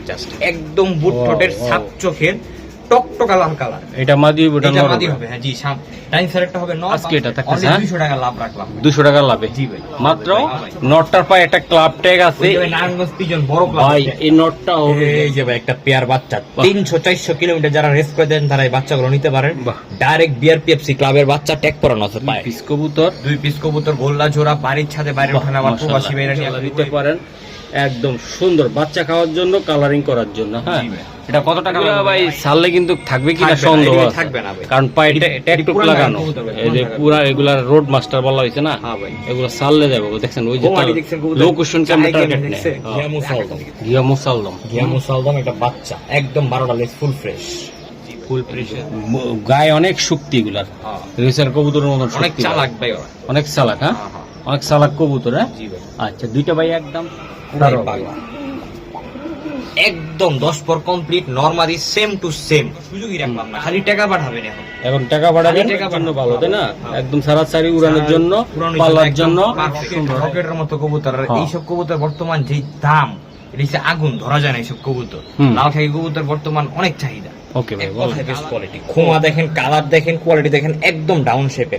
Just একদম বুট ঠোঁটের সাপ চোখের টকটকা লাল কালার। এটা মাদি ওটা এটা নর মাদি হবে। হ্যাঁ জি, টাইম সেলেক্টটা হবে নর। আজকে এটা থাকছে অনলি 200 টাকা লাভ রাখলাম। 200 টাকা লাভে জি ভাই, মাত্র। নটটার পায়ে একটা ক্লাব ট্যাগ আছে ওই নারায়ণগঞ্জ পিজন বড় ক্লাব ভাই। এই নটটা হবে এই যে ভাই একটা পেয়ার বাচ্চা 300-400 কিলোমিটার যারা রেস করে দেন তারা এই বাচ্চাগুলো নিতে পারেন। ডাইরেক্ট বিআরপিএফসি ক্লাবের বাচ্চা ট্যাগ করানো আছে পায়ে। পিস কবুতর, 2 পিস কবুতর, গোল্লা জোড়া, বাড়ির ছাদে বাইরে ওঠানো, আবার প্রবাসী ভাইরা নিয়ে নিতে পারেন। একদম সুন্দর বাচ্চা খাওয়ার জন্য, কালারিং করার জন্য। হ্যাঁ, এটা কত টাকা ভাই? সাললে কিন্তু থাকবে কিনা সন্দেহ আছে, থাকবে না ভাই, কারণ পায়ে ট্যাগ লাগানো। এই যে পুরা এগুলা রোড মাস্টার বলা হয়েছে না। হ্যাঁ ভাই, এগুলো সাললে যাবে। দেখছেন ওই যে লোকেশন ক্যামেরা টার্গেট নেয়। ঘিয়া মুসালদম একটা বাচ্চা একদম 12টা লেস ফুল ফ্রেশ, ফুল ফ্রেশ। গায়ে অনেক শক্তি এগুলার, রেসার কবুতরের মতন অনেক চালাক ভাই, অনেক চালাক। হ্যাঁ, অনেক চালাক কবুতর। হ্যাঁ আচ্ছা, দুইটা ভাই একদম একদম 10 পর complete normally same to same. সুযোগই রাখলাম না, খালি টাকা পাঠাবেন। এখন টাকা পাঠাবেন জন্য ভালো, তাই না? একদম সারাসারি উড়ানোর জন্য, পালার জন্য রকেটের মতো কবুতর। আর এইসব কবুতর বর্তমান যে দাম, এটা হচ্ছে আগুন, ধরা যায় না এইসব কবুতর। লালখাই কবুতর বর্তমান অনেক চাহিদা। ওকে ভাই, বেস্ট কোয়ালিটি, খোমা দেখেন, কালার দেখেন, কোয়ালিটি দেখেন, একদম ডাউন শেপে।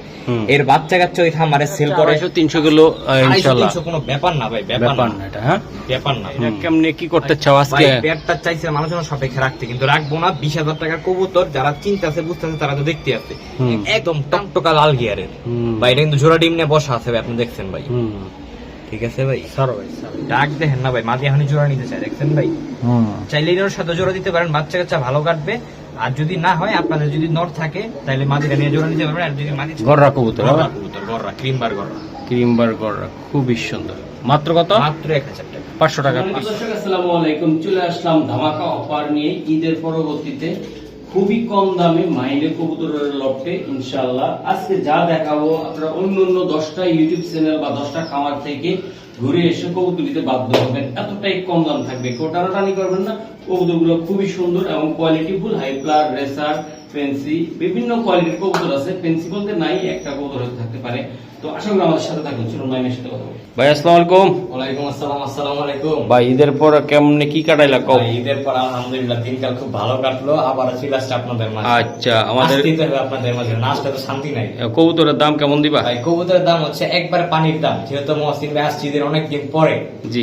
এর বাচ্চা কাচ্চা ওই খামারে সেল করে 300 কিলো ইনশাআল্লাহ। 300 কোনো ব্যাপার না ভাই, ব্যাপার না এটা। হ্যাঁ, ব্যাপার না। কেমনে কি করতে চাও আজকে? ভাই পেয়ারটা চাইছে মানুষজন সাপেক্ষে রাখতে, কিন্তু রাখবো না। 20,000 টাকার কবুতর যারা চিন্তা আছে, বুঝতেছে, তারা তো দেখতে আছে। একদম টকটকা লাল গিয়ারের ভাই। এটা কিন্তু জোড়া ডিম নিয়ে বসা আছে ভাই, আপনি দেখছেন ভাই। ঠিক আছে ভাই, সারো ভাই, ডাক দেখেন না ভাই, মাদি এখনই জোড়া নিতে চাই, দেখছেন ভাই। চাইলে এর সাথে জোড়া দিতে পারেন, বাচ্চা কাচ্চা ভালো কাটবে। আর যদি না হয়, আপনাদের যদি নর থাকে, তাহলে মাদিটা নিয়ে জোড়া নিতে পারবেন। আর যদি মাদি গররা কবুতর, গররা ক্রিমবার গররা খুবই সুন্দর। মাত্র কত? মাত্র 1000 টাকা, 500 টাকা। দর্শক আসসালামু আলাইকুম, চলে আসলাম ধামাকা অফার নিয়ে ঈদের পরবর্তীতে খুবই কম দামে মাইন্ডের কবুতরের লটে ইনশাআল্লাহ। আজকে যা দেখাবো, আপনারা অন্য 10টা ইউটিউব চ্যানেল বা 10টা খামার থেকে ঘুরে এসে কবুতর নিতে বাধ্য হবেন। এতটাই কম দাম থাকবে, কেউ টানাটানি করবেন না। কবুতরগুলো খুবই সুন্দর এবং কোয়ালিটিফুল, হাই প্লার, রেসার, ফেন্সি, বিভিন্ন কোয়ালিটির কবুতর আছে। ফেন্সি বলতে নাই, একটা কবুতর থাকতে পারে। তো আশা করি আমাদের সাথে থাকুন। চলুন ভাইয়ের সাথে কথা বলি। ভাই আসসালামু আলাইকুম। ওয়ালাইকুম আসসালাম। আসসালামু আলাইকুম ভাই। ঈদের পর কেমনে কি কাটাইলা কও? ঈদের পর আলহামদুলিল্লাহ দিনকাল খুব ভালো কাটলো। আবার চলে আসছে আপনাদের মাঝে। আচ্ছা, আমাদের আপনাদের মাঝে নাচটা তো শান্তি নাই। কবুতরের দাম কেমন দিবা? ভাই কবুতরের দাম হচ্ছে একবার পানির দাম। যেহেতু মহসিন ভাই আসছে ঈদের অনেকদিন পরে,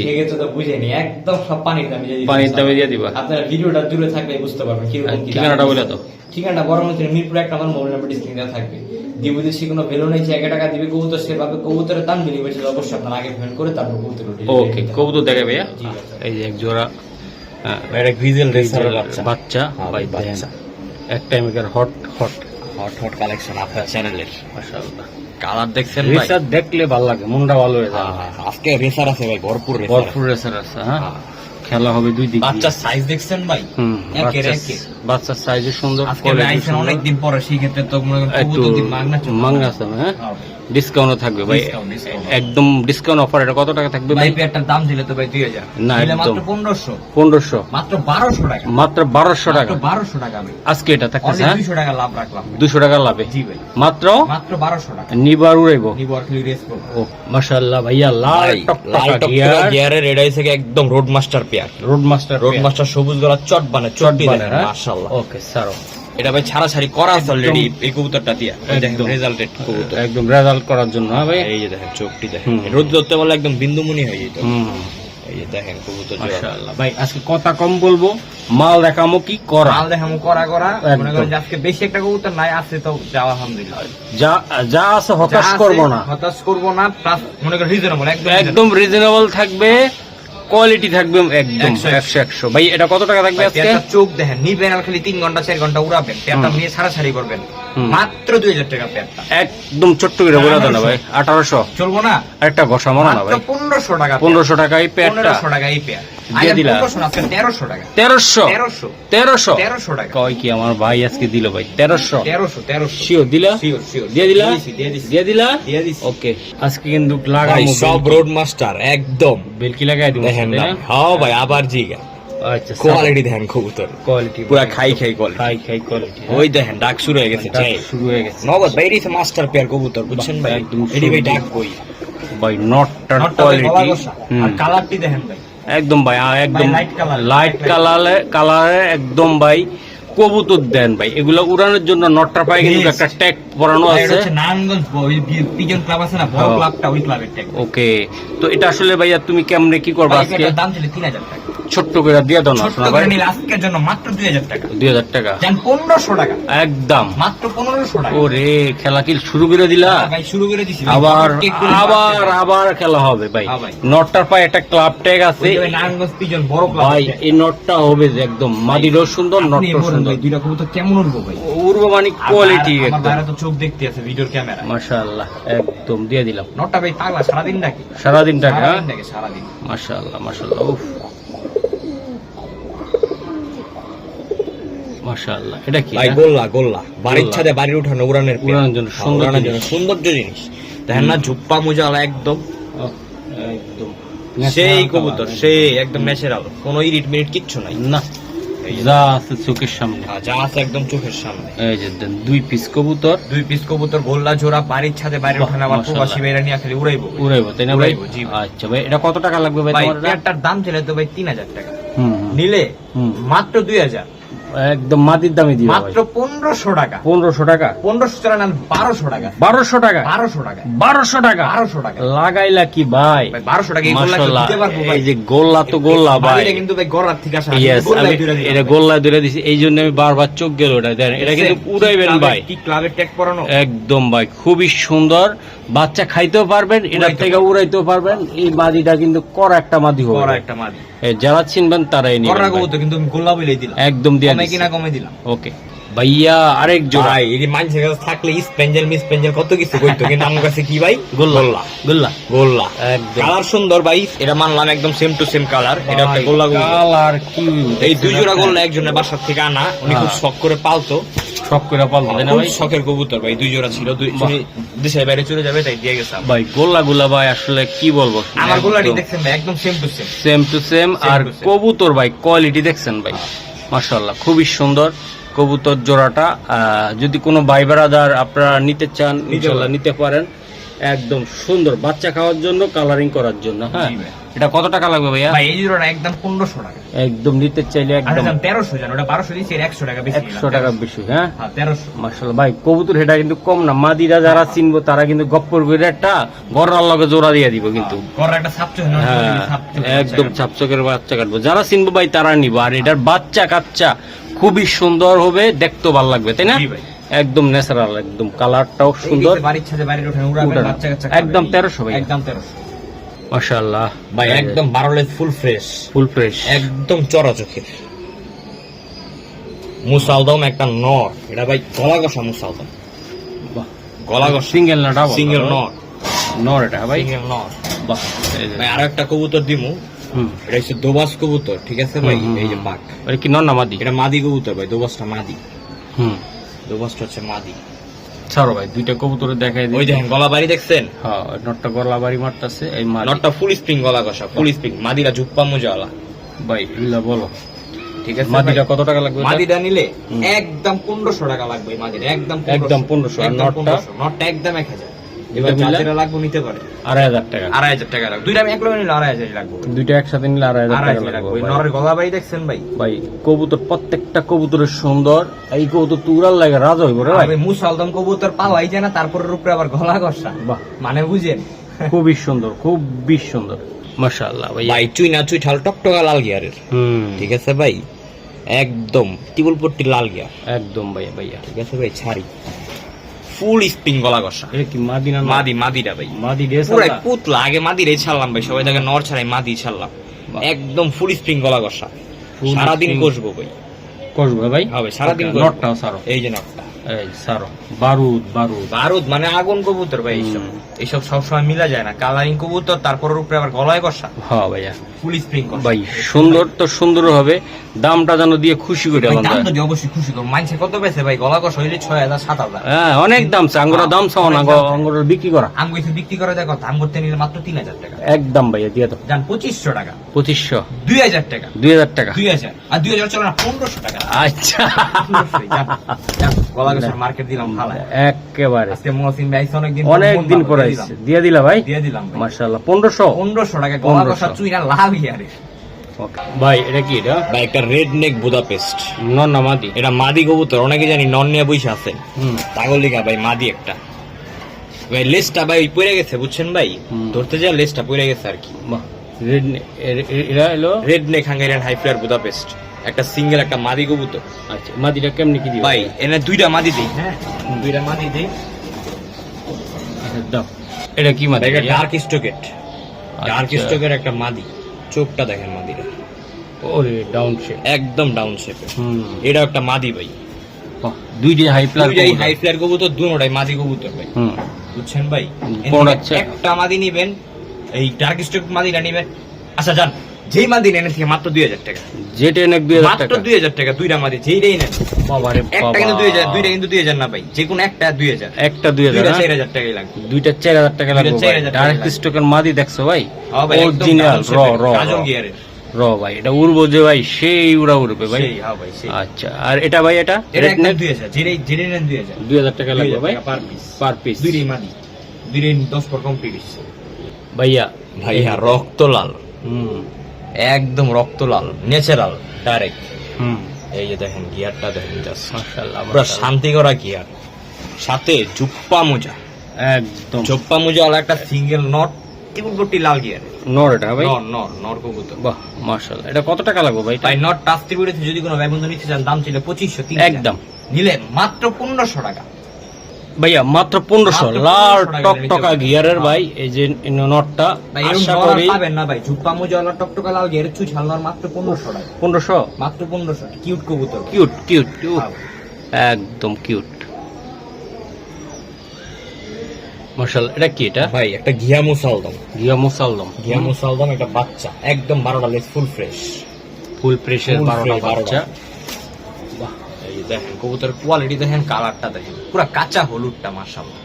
সেক্ষেত্রে তো বুঝেনি, একদম সব পানির দামে দিয়ে দিবা। আপনারা ভিডিওটা দূরে থাকলে বুঝতে পারবেন কিরকম কি। ঠিকানাটা বলে তো। ঠিকানাটা বড়মন্ত্রী মিরপুর 1 নম্বর, মোবাইল নাম্বার স্ক্রিনে থাকবে। বিদেশি কোনো ভ্যালু নেই, 1 টাকা দিবে কবুতর, সেভাবে কবুতরের দাম দিলে বেশি অবশ্যই আপনারা আগে পেমেন্ট করে তারপর কবুতর। ওকে, কবুতর দেখে ভাইয়া। এই যে এক জোড়া এটা গ্রিজেল রেসার বাচ্চা ভাই, বাচ্চা এক টাইমের হট কালেকশন আপনার চ্যানেলের। মাশাআল্লাহ, কালার দেখছেন ভাই, রেসার দেখলে ভালো লাগে, মনটা ভালো হয়ে যায়। আজকে রেসার আছে ভাই, ভরপুর রেসার আছে। হ্যাঁ, খেলা হবে দুই দিকে। বাচ্চার সাইজ দেখছেন ভাই, বাচ্চার সাইজ সুন্দর। অনেকদিন পরে, সেই ক্ষেত্রে তো মাংনা আছে। হ্যাঁ, ডিসকাউন্ট থাকবে ভাই, একদম ডিসকাউন্ট অফার। এটা কত টাকা থাকবে ভাই? পেয়ারটার দাম দিলে তো ভাই 2000 না, মাত্র 1500 মাত্র 1200 টাকা, মাত্র 1200 টাকা, 1200 টাকা ভাই। আজকে এটা থাকছে 200 টাকা লাভ রাখলাম, 200 টাকা লাভে। জি ভাই, মাত্র 1200 টাকা। নিবার উড়াইবো, নিবার খালি রেস করব। ও মাশাআল্লাহ ভাইয়া, লাল টকটকা গিয়ারের এটাই থেকে একদম road master pair. Road master সবুজ গলা চট বানে, চটটি বানে মাশাআল্লাহ। ওকে সারো, এটা ভাই ছাড়াছাড়ি করা আছে অলরেডি এই কবুতরটা দিয়া। একদম রেজাল্টেড কবুতর, একদম রেজাল্ট করার জন্য। হ্যাঁ ভাই, এই যে দেখেন চোখটি দেখেন, রোদ ধরতে বলে একদম বিন্দুমণি হয়ে যেত। এই যে দেখেন কবুতর মাশাআল্লাহ ভাই। আজকে কথা কম বলবো, মাল দেখামো কি করা, মাল দেখামো করা। মনে করেন আজকে বেশি একটা কবুতর নাই, আছে তো যাও আলহামদুলিল্লাহ। যা আছে হতাশ করব না, প্লাস মনে করেন রিজনেবল, একদম রিজনেবল থাকবে, কোয়ালিটি থাকবে একদম 100 ভাই। এটা কত টাকা থাকবে আজকে? চোখ দেখেন, নিবেন আর খালি 3 ঘন্টা 4 ঘন্টা উড়াবেন, পেয়ারটা নিয়ে ছাড়াছাড়ি করবেন, মাত্র 2000 টাকা পেয়ারটা। একদম ছোট্ট করে বলে দাও না ভাই, 1800 চলবো না? একটা ঘষা মারো না ভাই, 1500 টাকা, 1500 টাকা এই পেয়ারটা, 1500 টাকা এই পেয়ার দিয়ে দিলা। 1300 টাকা, 1300 টাকা কয় কি আমার ভাই আজকে দিল ভাই, 1300 শিওর দিলা? শিওর দিয়ে দিলা। ওকে, আজকে কিন্তু লাগাই সব রোড মাস্টার একদম বেলকি লাগাই দিব দেখেন না। হ্যাঁ ভাই, আবার জিগা। আচ্ছা, কোয়ালিটি দেখেন কবুতর, কোয়ালিটি পুরো খাই কোয়ালিটি। ওই দেখেন ডাক শুরু হয়ে গেছে, নগদ ভাই। এটা মাস্টার পেয়ার কবুতর, বুঝছেন ভাই, একদম এডি ভাই ডাক কই ভাই, নটটার কোয়ালিটি আর কালারটি দেখেন ভাই, একদম ভাই একদম light color, লাইট কালারে একদম ভাই কবুতর দেন ভাই, এগুলো উড়ানোর জন্য নটটার পায়ে কিন্তু একটা ট্যাগ পরানো ভাই, এটা আছে। হচ্ছে নারায়ণগঞ্জ পিজন ক্লাব আছে না, বড় হ্যাঁ। ক্লাবটা, ওই ক্লাবের ট্যাগ। ওকে, তো এটা আসলে ভাইয়া তুমি কেমনে কি করবা ভাই, আজকে? এটার দাম ছিল 3000 টাকা। ছোট্ট করে দিয়ে দাও না ছোট্ট শোনা করে ভাই, নিলে আজকের জন্য মাত্র 2000 টাকা। 2000 টাকা জান 1500 টাকা, একদম। মাত্র 1500 টাকা। ওরে খেলা কি শুরু করে দিলা? ভাই শুরু করে দিছি ভাই। আবার কেক করে আবার বাড়ছে। আবার খেলা হবে ভাই। হ্যাঁ ভাই। নটটার পায়ে একটা ক্লাব ট্যাগ আছে ওই যে ভাই নারায়ণগঞ্জ পিজন বড় ক্লাব। ভাই, এই নটটা হবে যে একদম মাদিরও সুন্দর, নটটাও সুন্দর, ভাই দুইটা কবুতর কেমন উঠবো ভাই? উড়বো মানে কোয়ালিটি আমার একদম বাইরে তো চোখ দেখতে আছে ভিডিওর ক্যামেরা। মাশাআল্লাহ, একদম দিয়ে দিলাম। নটটা ভাই পাগলা, সারাদিন ডাকে, সারাদিন টাকা সারাদিন ডাকে, সারাদিন। মাশাআল্লাহ মাশাআল্লাহ, উফ মাশাআল্লাহ। এটা কি ভাই গোল্লা গোল্লা, বাড়ির ছাদে বাড়ির উঠানো উড়ানের পেয়ার। উড়ানোর জন্য সুন্দর উড়ানোর জন্য জিনিস। সৌন্দর্য জিনিস, দেখেন না ঝুপ্পা মুজালা একদম একদম সেই কবুতর, সেই একদম ন্যাচারাল, কোনো ইরিট মিনিট কিচ্ছু নাই। না, যা আছে চোখের সামনে। যা আছে একদম চোখের সামনে। এই যে দেন 2 পিস কবুতর, 2 পিস কবুতর গোল্লা জোড়া, বাড়ির ছাদে বাড়ির বাহ, উঠানো, আবার মাশাআল্লাহ। প্রবাসী ভাইরা নিয়ে খালি উড়াইবো। উড়াইবো তাই না ভাই? উড়াইবো, জি ভাই। আচ্ছা ভাই, এটা কত টাকা লাগবে ভাই ভাই তোমার? পেয়ারটার দাম ছিল তো ভাই 3000 টাকা, হুম নিলে হুম, মাত্র 2000, একদম মাটির দামে দিও ভাই। মাত্র 1500 টাকা। 1500 টাকা, 1500 টাকা না 1200 টাকা, 1200 টাকা, 1200 টাকা, 1200 টাকা 1200 টাকা। লাগাইলা কি ভাই? ভাই 1200 টাকা এই গোল্লা মাশাআল্লাহ, দিতে পারবো ভাই? এই যে গোল্লা তো গোল্লা ভাই, এটা কিন্তু ভাই গড়ার থেকে আসা, ইয়েস, গোল্লাই আমি দুইটা দিলাম এটা ভাই। গোল্লা ধরে দিছি, এই জন্য আমি বারবার চোখ গেল ওটা দেন, এটা কিন্তু উড়াইবেন ভাই কি ক্লাবের ট্যাগ পরানো, একদম ভাই, খুবই সুন্দর, বাচ্চা খাইতেও পারবেন, এটার থেকে উড়াইতেও পারবেন। এই মাদিটা কিন্তু করা একটা মাদি হবে, করা একটা মাদি, যারা চিনবেন তারাই নিবেন গড়া ভাই। কবুতর কিন্তু আমি গোল্লা বলেই দিলাম, একদম দিয়ে কমে দিছি। কিনা কমে দিলাম। ওকে ভাইয়া, আরেক জোড়া ভাই এই যে মানুষের কাছে থাকলে স্পেঞ্জেল মিস পেঞ্জেল কত কিছু কইতো, কিন্তু আমার কাছে কি ভাই? গোল্লা গোল্লা গোল্লা। একদম কালার সুন্দর ভাই, এটা মানলাম একদম সেম টু সেম কালার, এটা একটা ভাই, গোল্লা কবুতর। কালার কি এই 2 জোড়া গোল্লা একজনের বাসার থেকে আনা, উনি খুব শখ করে পালতো, সব করে পালতো তাই না খুব ভাই? শখের কবুতর ভাই, 2 জোড়া ছিল, উনি দেশের বাইরে চলে যাবে তাই দিয়ে গেছে। ভাই গোল্লা গুলা ভাই আসলে কি বলবো, আমার গোল্লাটি দেখছেন ভাই একদম same to same. Same to same. আর to same। কবুতর ভাই কোয়ালিটি দেখছেন ভাই, মাশাআল্লাহ খুবই সুন্দর কবুতর জোড়াটা। যদি কোনো ভাই ব্রাদার আপনারা নিতে চান ইনশাআল্লাহ নিতে পারেন, একদম সুন্দর বাচ্চা খাওয়ার জন্য, কালারিং করার জন্য। হ্যাঁ, জি ভাই। এটা কত টাকা লাগবে ভাইয়া? ভাই এই জোড়াটা একদম 1500 টাকা, একদম নিতে চাইলে আর একদম দাম 1300, জান ওটা 1200 দিছি, এর 100 টাকা বেশি 100 টাকা বেশি। হ্যাঁ, হ্যাঁ 1300। মাশাআল্লাহ ভাই, কবুতর এটা কিন্তু কম না, মাদিরা যারা চিনবো তারা কিন্তু গপ্পর করে একটা গড়ার লগে জোড়া দিয়ে দিব কিন্তু। গড়া একটা সাপচো না, হ্যাঁ, একদম ছাপচকের বাচ্চা কাটবো, যারা চিনবো ভাই তারা নিবো। আর এটার বাচ্চা কাচ্চা খুবই সুন্দর হবে, দেখতেও ভালো লাগবে তাই না? জি ভাই। একদম ন্যাচারাল, একদম কালারটাও সুন্দর। বাড়ির ছাদে বাড়ির উঠানে উড়াবে, উড়াবে। বাচ্চা কাচ্চা একদম খাবে। 1300 ভাই, একদম 1300 মাশাআল্লাহ ভাই, একদম 12 লেজ ফুল ফ্রেশ, ফুল ফ্রেশ, একদম চড়া চোখের মুসালদম একটা নর, এটা ভাই গলা কষা মুসালদম, গলা কষা সিঙ্গেল না ডাবল? সিঙ্গেল নর, নর এটা ভাই, সিঙ্গেল নর। বাহ, এই যে। ভাই আরো একটা কবুতর দিমু, হুম, এটা হচ্ছে দোবাস কবুতর, ঠিক আছে ভাই? হুম, হুম, এই যে হুম। পাক, এটা কি নর না মাদি? এটা মাদি কবুতর ভাই, দোবাসটা মাদি, হুম, দোবাসটা হচ্ছে মাদি। ছাড়ো ভাই, দুইটা কবুতরে দেখাই দিই। ওই দেখেন গলা বাড়ি দেখছেন, হ্যাঁ, নটটা গলা বাড়ি মারতাছে, এই মাদি। নটটা ফুল স্প্রিং গলা কষা, ফুল স্প্রিং, মাদিরা জুপ্পা মুজাওয়ালা, ভাই এগুলা বলো, ঠিক আছে? মাদিটা ভাই? কত টাকা লাগবে? মাদিটা নিলে হুম। একদম 1500 টাকা লাগবে, এই মাদিটা একদম একদম 1500, আর একদম নটটা? 1500, নটটা একদম 1000। এবার দুইটা মিলে? যাদেরা লাগবে নিতে পারে, 2500 টাকা। 2500 টাকা লাগবে, দুইটা আমি এক লগে নিলে 2500 লাগবে, দুইটা একসাথে নিলে 2500 টাকা 2500 লাগবে লাগবে। ওই ভাই। নরের গলা বাড়ি দেখছেন ভাই? ভাই কবুতর প্রত্যেকটা কবুতরের সুন্দর, এই কবুতর তুরাল লাগে রাজা হইব রে ভাই। আমি মুসালদম কবুতর পাওয়াই যায় না, তারপরের উপরে আবার গলা কষা, বাহ, মানে বুঝেন? খুবই সুন্দর, খুবই সুন্দর, মাশাআল্লাহ ভাই। ভাই চুই না চুই ঠাল টকটকা লাল গিয়ারের, হুম, ঠিক আছে ভাই? একদম টিবল পট্টি লাল গিয়ার, একদম ভাইয়া ভাইয়া। ঠিক আছে ভাই? ছাড়ি ফুল স্প্রিং গলা কষা, এটা কি মাদি না? মাদি, মাদিটা ভাই মাদি ড্রেস পুরাই পুতলা, আগে মাদিরাই ছাড়লাম ভাই, সবাই দেখে নর ছাড়াই মাদি ছাড়লাম, বাহ। একদম ফুল স্প্রিং গলা কষা, Full সারাদিন spring। কষবো ভাই, কসবে ভাই, হবে সারাদিন কষবো। নটটাও সারো, এই যে নটটা এই সারো, বারুদ বারুদ। বারুদ মানে আগুন কবুতর ভাই, এইসব হুম। এইসব সবসময় মিলা যায় না, কালারিং কবুতর তারপরের উপরে আবার গলায় কষা, হ্যাঁ ভাইয়া ফুল স্প্রিং কষা। ভাই, সুন্দর তো সুন্দর হবে, দামটা যেন দিয়ে খুশি করে ভাই, আলাম দাম ভাই। তো দিয়ে অবশ্যই খুশি করবো, মানছে কত পেয়েছে ভাই? গলা কষা হইলে 6000 7000, হ্যাঁ, অনেক দাম চা, আঙ্গুরের দাম চাও না, অনেক দাম। আঙ্গুরের বিক্রি করা আম গেছে বিক্রি করে দেখো, আম করতে নিলে মাত্র 3000 টাকা, একদম ভাইয়া দিয়ে দাও। যান 2500 টাকা, 2500, 2000 টাকা, 2000 টাকা। 2000 আর 2000 চলো না 1500 টাকা। আচ্ছা, 1500 যান, যান, গলা কষার মার্কেট দিলাম ভালো। একেবারে আজকে মহসিন ভাই আইছে অনেকদিন অনেকদিন পরে দিয়ে আইছে, দিয়ে দিলা ভাই, দিয়ে দিলাম ভাই। মাশাআল্লাহ। 1500, 1500 টাকা গলা কষা 1500 চুই না লাভ ইয়ারে, ওকে ভাই এটা কি এটা ভাই একটা রেড নেক বুদাপেস্ট, নন না মাদি? এটা মাদি কবুতর, অনেকে জানি নন নিয়ে বসে আছেন, পাগল লিখা ভাই মাদি একটা। ভাই লেজটা ভাই পড়ে গেছে বুঝছেন ভাই, ধরতে যা লেজটা পড়ে গেছে আর কি। রেড এটা হলো red neck Hungarian high flyer Budapest, একটা সিঙ্গেল একটা মাদি কবুতর। আচ্ছা মাদিটা কেমনি কি দিও ভাই এনে দুইটা মাদি দেই, হ্যাঁ দুইটা মাদি দেই। দাও এটা কি মাদি? এটা ডার্ক স্টকেট, ডার্ক স্টকের একটা মাদি, চোখটা দেখেন মাদিরা, ওরে ডাউন শেপ, একদম ডাউন শেপে। এটা একটা মাদি ভাই, দুইটাই হাই ফ্লায়ার, দুইটাই হাই ফ্লায়ার কবুতর, দুটোটাই মাদি কবুতর ভাই, বুঝছেন ভাই। একটা মাদি নিবেন, এই ডার্ক স্টক মাদিটা নিবেন। আচ্ছা জান, যেই মাদি নেন থেকে মাত্র 2000 টাকা, যেটা নেক 2000 মাত্র টাকা, 2000 টাকা দুইটা মাদি, যেইটাই নেন। বাবারে একটা কিন্তু 2000, দুইটা কিন্তু 2000 না ভাই, যে কোনো একটা 2000, একটা 2000, দুইটা 4000 টাকাই লাগবে, দুইটা 4000 টাকা লাগবে। 4000 টাকা ডার্ক লাগবে। স্টকের মাদি দেখছো ভাই, হ্যাঁ ভাই, অরিজিনাল র র কাজল গিয়ারের র ভাই, এটা উড়বো যে ভাই, সেই উড়া উড়বে ভাই। সেই, হ্যাঁ ভাই সেই। আচ্ছা আর এটা ভাই, এটা এটা একদম 2000, যেটাই নেন 2000, 2000 টাকা লাগবে ভাই পার পিস, পার পিস। দুইটাই মাদি, দুইটাই 10 পর কমপ্লিট হচ্ছে ভাইয়া ভাইয়া, রক্ত লাল, একদম রক্ত লাল, ন্যাচারাল ডাইরেক্ট। এই যে দেখেন গিয়ারটা দেখেন, জাস্ট মাশাআল্লাহ, পুরো শান্তি করা গিয়ার, সাথে জুপ্পা মোজা, একদম জুপ্পা মোজা ওয়ালা একটা সিঙ্গেল নট, ত্রিপুটি লাল গিয়ার, নর এটা ভাই, নর কবুতর। বাহ মাশাআল্লাহ। এটা কত টাকা লাগবে ভাই? ভাই নট টাচ ত্রিপুটিতে যদি কোনো ভাই বন্ধু নিতে চান, দাম ছিল 2500, একদম নিলে মাত্র 1500 টাকা ভাইয়া, মাত্র 1500 মাত্র লাল 1500 টাকা টকটকা নিতে গিয়ারের পারবেন। ভাই, এই যে নটটা ভাই আশা এরকম করি পাবেন না ভাই, জুপ্পা মোজা ওয়ালা টকটকা লাল গিয়ার চুই ছালনার মাত্র 1500 টাকা, 1500, মাত্র 1500, কিউট কবুতর, কিউট কিউট কিউট, হ্যাঁ। একদম কিউট মাশাআল্লাহ। এটা কি এটা ভাই একটা ঘিয়া মুসালদম, ঘিয়া মুসালদম, ঘিয়া মুসালদম একটা বাচ্চা, একদম 12টা লেস ফুল ফ্রেশ, ফুল প্রেসার, Full 12টা fresh, বাচ্চা। বাহ, এই দেখেন কবুতরের কোয়ালিটি দেখেন, কালারটা দেখেন, পুরো কাঁচা হলুদটা মাশাআল্লাহ।